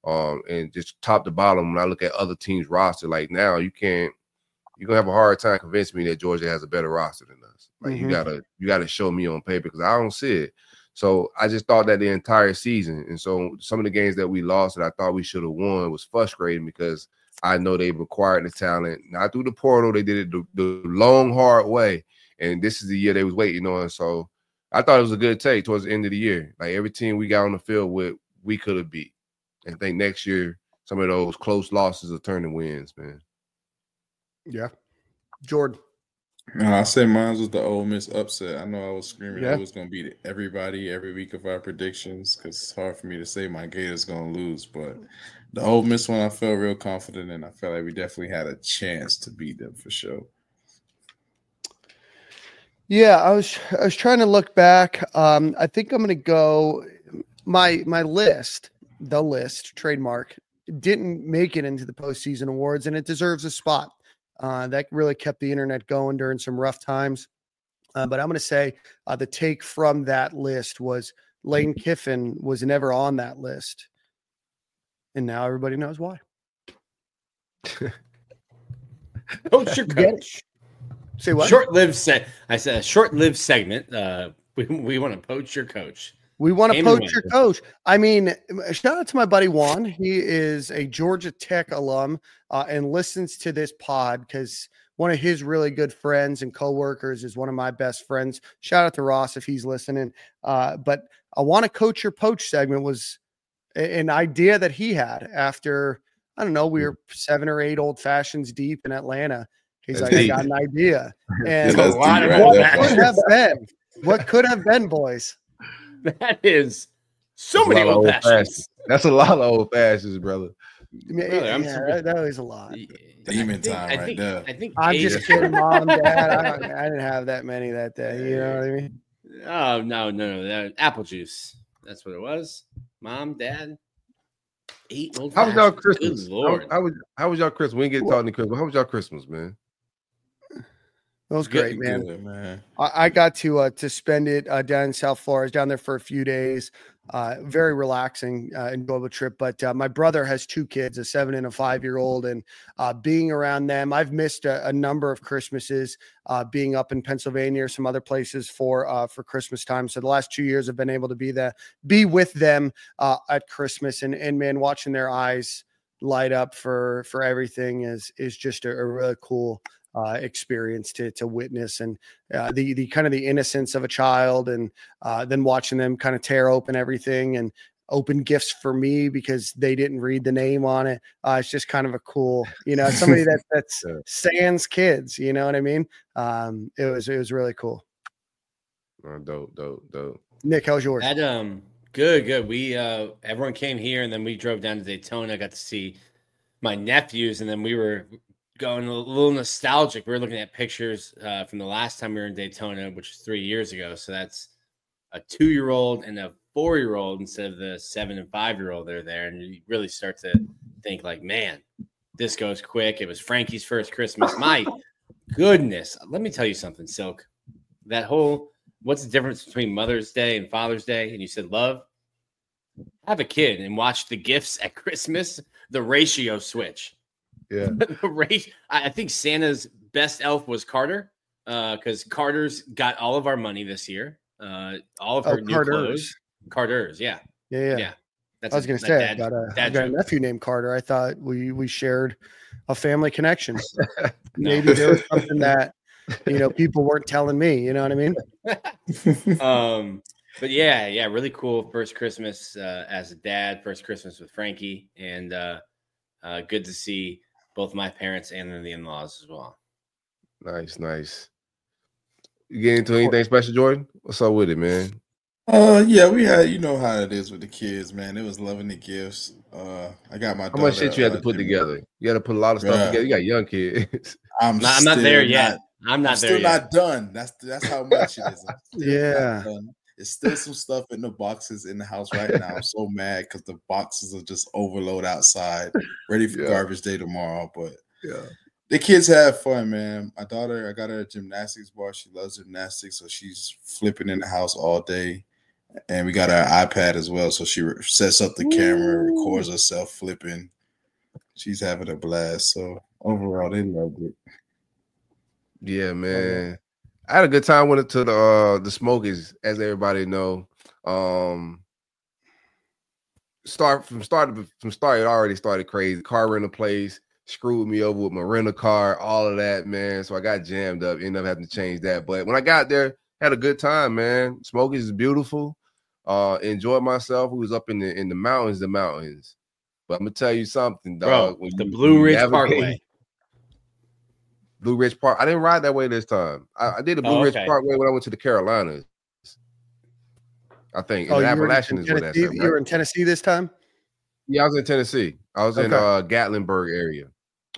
And just top to bottom, when I look at other teams' roster, like now you're gonna have a hard time convincing me that Georgia has a better roster than us. Like you gotta show me on paper because I don't see it. So I just thought that the entire season. And so some of the games that we lost that I thought we should have won was frustrating because I know they've acquired the talent, not through the portal. They did it the long, hard way. And this is the year they was waiting on. So I thought it was a good take towards the end of the year. Like every team we got on the field with, we could have beat. And I think next year, some of those close losses are turning wins, man. Yeah. Jordan. No, I said mine was the Ole Miss upset. I know I was screaming Yeah. it was going to beat everybody every week of our predictions because it's hard for me to say my Gators going to lose. But the Ole Miss one, I felt real confident in. I felt like we definitely had a chance to beat them for sure. Yeah, I was trying to look back. I think I'm going to go my list, the list trademark didn't make it into the postseason awards, and it deserves a spot. That really kept the internet going during some rough times. But I'm going to say the take from that list was Lane Kiffin was never on that list, and now everybody knows why. Coach your coach. Say what? I said a short-lived segment. We want to poach your coach. We want to poach your coach. I mean, shout out to my buddy Juan. He is a Georgia Tech alum and listens to this pod because one of his really good friends and coworkers is one of my best friends. Shout out to Ross if he's listening. But I want to coach your poach segment was an idea that he had after, I don't know, we were 7 or 8 old fashions deep in Atlanta. He's like, I got an idea. And what could have been, boys? That is so many old fashions. That's a lot of old fashions, brother. Brother, that was a lot. Demon time right there. I'm just kidding, Mom, Dad. I didn't have that many that day. You know what I mean? Oh, no. Apple juice. That's what it was. Mom, Dad. 8 old How was y'all Christmas? Good Lord. How was y'all Christmas? We didn't get talking to Christmas. How was y'all Christmas, man? It was great, man. I got to spend it down in South Florida. I was down there for a few days. Very relaxing, enjoyable trip. But my brother has 2 kids, a 7 and a 5-year-old, and being around them, I've missed a number of Christmases. Being up in Pennsylvania or some other places for Christmas time. So the last 2 years, I've been able to be with them at Christmas, and man, watching their eyes light up for everything is just a really cool experience to witness, and the kind of the innocence of a child, and then watching them kind of tear open everything and open gifts for me because they didn't read the name on it. It's just kind of a cool, somebody that's sans kids, you know what I mean? It was really cool. Dope. Nick, how's yours? Good. We everyone came here, and then we drove down to Daytona, got to see my nephews, and then we were going a little nostalgic. We were looking at pictures from the last time we were in Daytona, which was 3 years ago. So that's a 2-year-old and a 4-year-old instead of the 7 and 5-year-old that are there. And you really start to think like, man, this goes quick. It was Frankie's first Christmas. My goodness. Let me tell you something, Silk. What's the difference between Mother's Day and Father's Day? And you said love. Have a kid and watch the gifts at Christmas. The ratio switch. Yeah. I think Santa's best elf was Carter, because Carter's got all of our money this year. All of her new clothes. Carter's, yeah. I was going to say, I got a nephew named Carter. I thought we shared a family connection. Maybe there was something that people weren't telling me. You know what I mean? But yeah, really cool first Christmas as a dad. First Christmas with Frankie, and good to see both my parents and the in-laws as well. Nice. You get into anything special, Jordan? What's up with it, man? Yeah, we had, how it is with the kids, man. It was loving the gifts. I got my daughter. How much shit you had to put together? You had to put a lot of stuff together. You got young kids. I'm not there yet. I'm still not done. That's how much it is. Yeah. It's still some stuff in the boxes in the house right now. I'm so mad because the boxes are just overload outside, ready for garbage day tomorrow. But the kids have fun, man. My daughter, I got her a gymnastics bar. She loves gymnastics, so she's flipping in the house all day. And we got her iPad as well, so she sets up the camera, records herself flipping. She's having a blast. So overall, they loved it. Yeah, man. I had a good time with it to the Smokies, as everybody know. Start, it already started crazy. Car rental place screwed me over with my rental car, all of that, man. So I got jammed up, ended up having to change that. But when I got there, had a good time, man. Smokies is beautiful. Enjoyed myself. We was up in the mountains. But I'm gonna tell you something, dog. Bro, the Blue Ridge Parkway. Blue Ridge Park. I didn't ride that way this time. I did the Blue Ridge Parkway when I went to the Carolinas. I think. And Appalachian is where that's at, right? You were in Tennessee this time? Yeah, I was in Tennessee. I was in Gatlinburg area.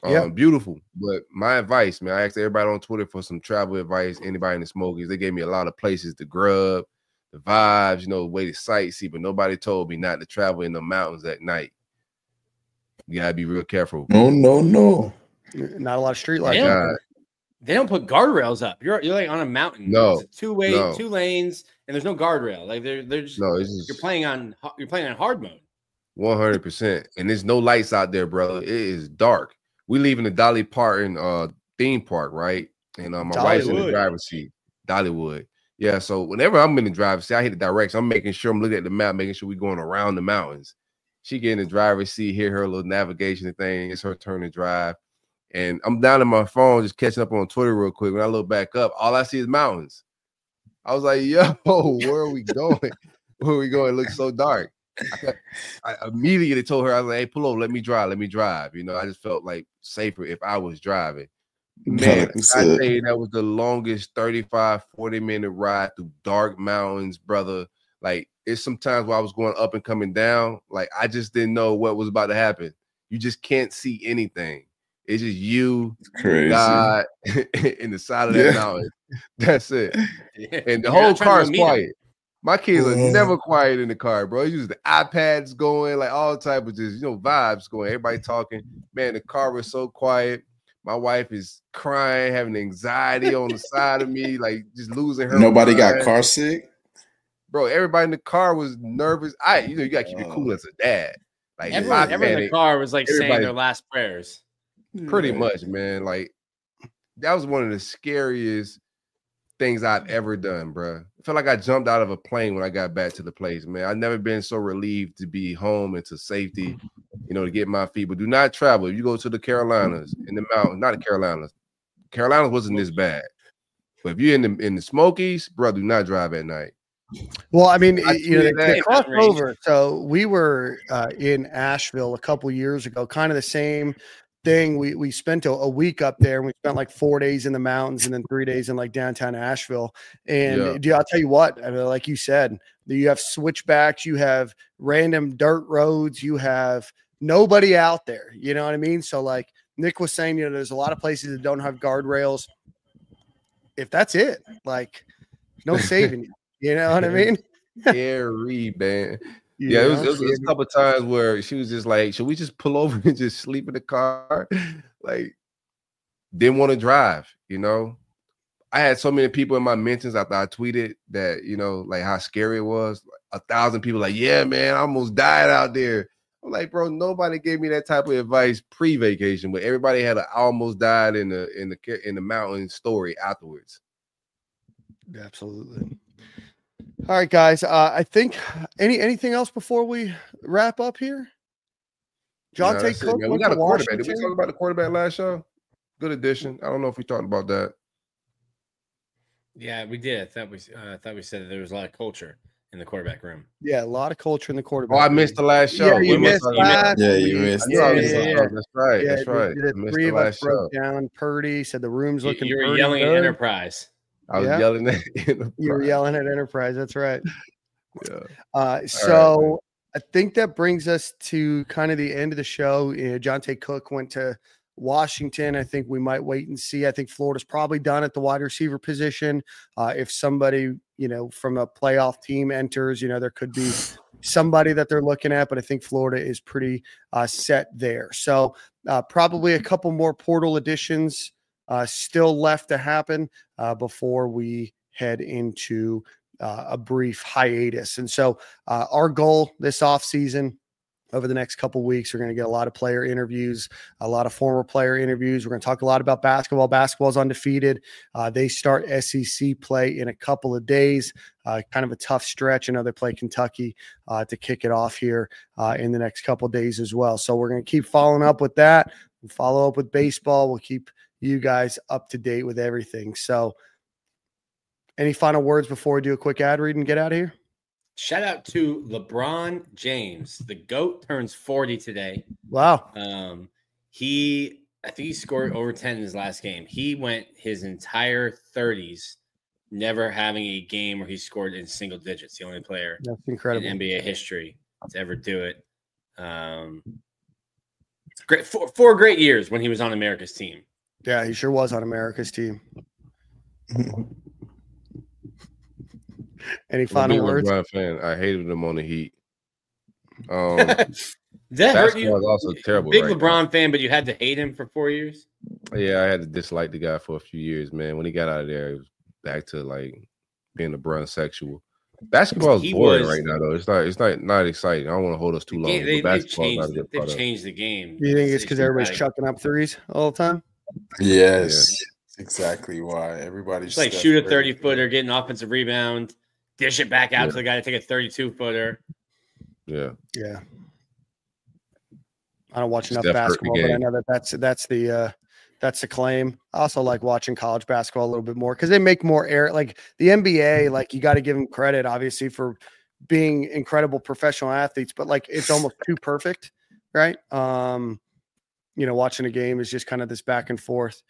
Yeah. Beautiful. But my advice, man, I asked everybody on Twitter for some travel advice, anybody in the Smokies. They gave me a lot of places to grub, the vibes, way to sightsee, but nobody told me not to travel in the mountains at night. You gotta be real careful. No. Not a lot of street lights. They don't put guardrails up. You're like on a mountain. No, it's two lanes, and there's no guardrail. Like they're just you're playing on hard mode. 100%. And there's no lights out there, brother. It is dark. We leaving the Dolly Parton theme park, right? And my wife's in the driver's seat. Dollywood. Yeah. So whenever I'm in the driver's seat, I hit the direction. I'm making sure I'm looking at the map, making sure we're going around the mountains. She get in the driver's seat, hear her little navigation thing. It's her turn to drive. And I'm down in my phone, just catching up on Twitter real quick. When I look back up, all I see is mountains. I was like, yo, where are we going? Where are we going? It looks so dark. I immediately told her, I was like, hey, pull over, let me drive. I just felt like safer if I was driving. Man, I tell you, that was the longest 35, 40-minute ride through dark mountains, brother. Like, it's sometimes where I was going up and coming down, like, I just didn't know what was about to happen. You just can't see anything. It's just you, God, in the side of that mountain. That's it. And the whole car is quiet. My kids are never quiet in the car, bro. It's just the iPads going, like all type of just, vibes going. Everybody talking. Man, the car was so quiet. My wife is crying, having anxiety on the side of me, like just losing her Nobody mind. got car sick? Bro, everybody in the car was nervous. You got to keep it cool as a dad. Like everyone in the car was like saying their last prayers. Pretty much, man. Like, that was one of the scariest things I've ever done, bro. I felt like I jumped out of a plane when I got back to the place, man. I've never been so relieved to be home and to safety, to get my feet. But do not travel. If you go to the Carolinas, in the mountains, not the Carolinas. Carolinas wasn't this bad. But if you're in the Smokies, bro, do not drive at night. Well, I mean, they crossed over. So we were in Asheville a couple years ago, kind of the same thing. We spent a week up there, and we spent like 4 days in the mountains and then 3 days in like downtown Asheville. And I'll tell you what, I mean, like you said, you have switchbacks, you have random dirt roads, you have nobody out there. You know what I mean? So like Nick was saying, there's a lot of places that don't have guardrails. If that's it, like no saving you. You know what I mean? Scary, man. Yeah, it was a couple of times where she was just like, should we just pull over and just sleep in the car? Like, didn't want to drive, I had so many people in my mentions after I tweeted that, like how scary it was. 1,000 people like, yeah, man, I almost died out there. I'm like, bro, nobody gave me that type of advice pre-vacation, but everybody had almost died in the mountain story afterwards. Absolutely. All right, guys. I think anything else before we wrap up here? Jonte Cook. We got a quarterback. Did we talk about the quarterback last show? Good addition. I don't know if we talked about that. Yeah, we did. I thought we said that there was a lot of culture in the quarterback room. Yeah, a lot of culture in the quarterback. Oh, I missed the last show. Yeah, you missed last. Yeah, you missed. Yeah. That's right. Yeah, that's right. The three of us broke down. Purdy said the room's looking. You were yelling at Enterprise. I was yelling at Enterprise. You were yelling at Enterprise. That's right. Yeah. So I think that brings us to kind of the end of the show. Jonte Cook went to Washington. I think we might wait and see. I think Florida's probably done at the wide receiver position. If somebody, from a playoff team enters, there could be somebody that they're looking at, but I think Florida is pretty set there. So probably a couple more portal additions still left to happen before we head into a brief hiatus. And so our goal this offseason, over the next couple of weeks, we're going to get a lot of player interviews, a lot of former player interviews. We're going to talk a lot about basketball. Basketball is undefeated. They start SEC play in a couple of days, kind of a tough stretch. I know they play Kentucky to kick it off here in the next couple of days as well. So we're going to keep following up with that. We'll follow up with baseball. We'll keep you guys up to date with everything. So any final words before we do a quick ad read and get out of here? Shout out to LeBron James. The GOAT turns 40 today. Wow. He I think he scored over 10 in his last game. He went his entire 30s never having a game where he scored in single digits. The only player That's incredible in NBA history to ever do it. Great, 4 great years when he was on America's team. Yeah, he sure was on America's team. Any final words? LeBron fan. I hated him on the Heat. That hurt you? Was also terrible. Big right LeBron now. fan, but you had to hate him for 4 years. Yeah, I had to dislike the guy for a few years, man. When he got out of there, it was back to like being LeBron sexual. Basketball is boring right now, though. It's not exciting. I don't want to hold us too long. They've changed the game. You think it's because everybody's chucking up threes all the time? Yes, that's exactly why everybody's like shoot a 30-footer, get an offensive rebound, dish it back out to the guy to take a 32-footer. Yeah. I don't watch enough basketball, but I know that's the claim. I also like watching college basketball a little bit more because they make more air. Like the NBA, like you got to give them credit, obviously, for being incredible professional athletes, but like it's almost too perfect, right? Watching a game is just kind of this back and forth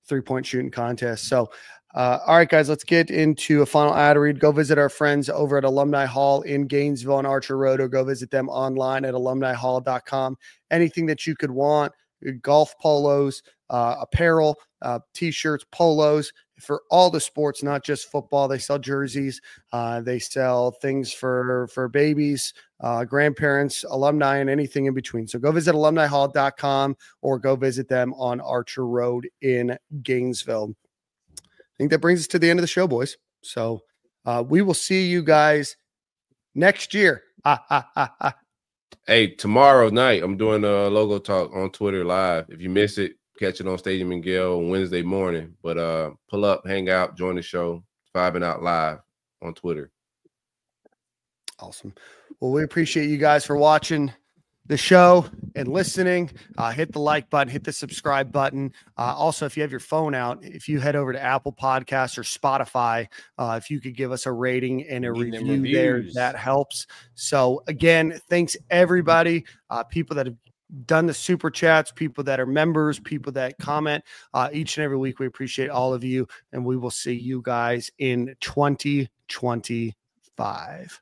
3-point shooting contest. So, all right, guys, let's get into a final ad read. Go visit our friends over at Alumni Hall in Gainesville on Archer Road, or go visit them online at alumnihall.com. Anything that you could want, golf polos, apparel, t-shirts, polos for all the sports, not just football. They sell jerseys. They sell things for babies, grandparents, alumni, and anything in between. So go visit alumnihall.com or go visit them on Archer Road in Gainesville. I think that brings us to the end of the show, boys. So we will see you guys next year. Hey, tomorrow night, I'm doing a logo talk on Twitter live. If you miss it, catch it on Stadium and Gale on Wednesday morning. But pull up, hang out, join the show, vibing out live on Twitter. Awesome. Well, we appreciate you guys for watching the show and listening. Hit the like button, hit the subscribe button. Also, if you have your phone out, if you head over to Apple Podcasts or Spotify, if you could give us a rating and a review there, that helps. So again, thanks everybody, people that have done the super chats, people that are members, people that comment each and every week. We appreciate all of you, and we will see you guys in 2025.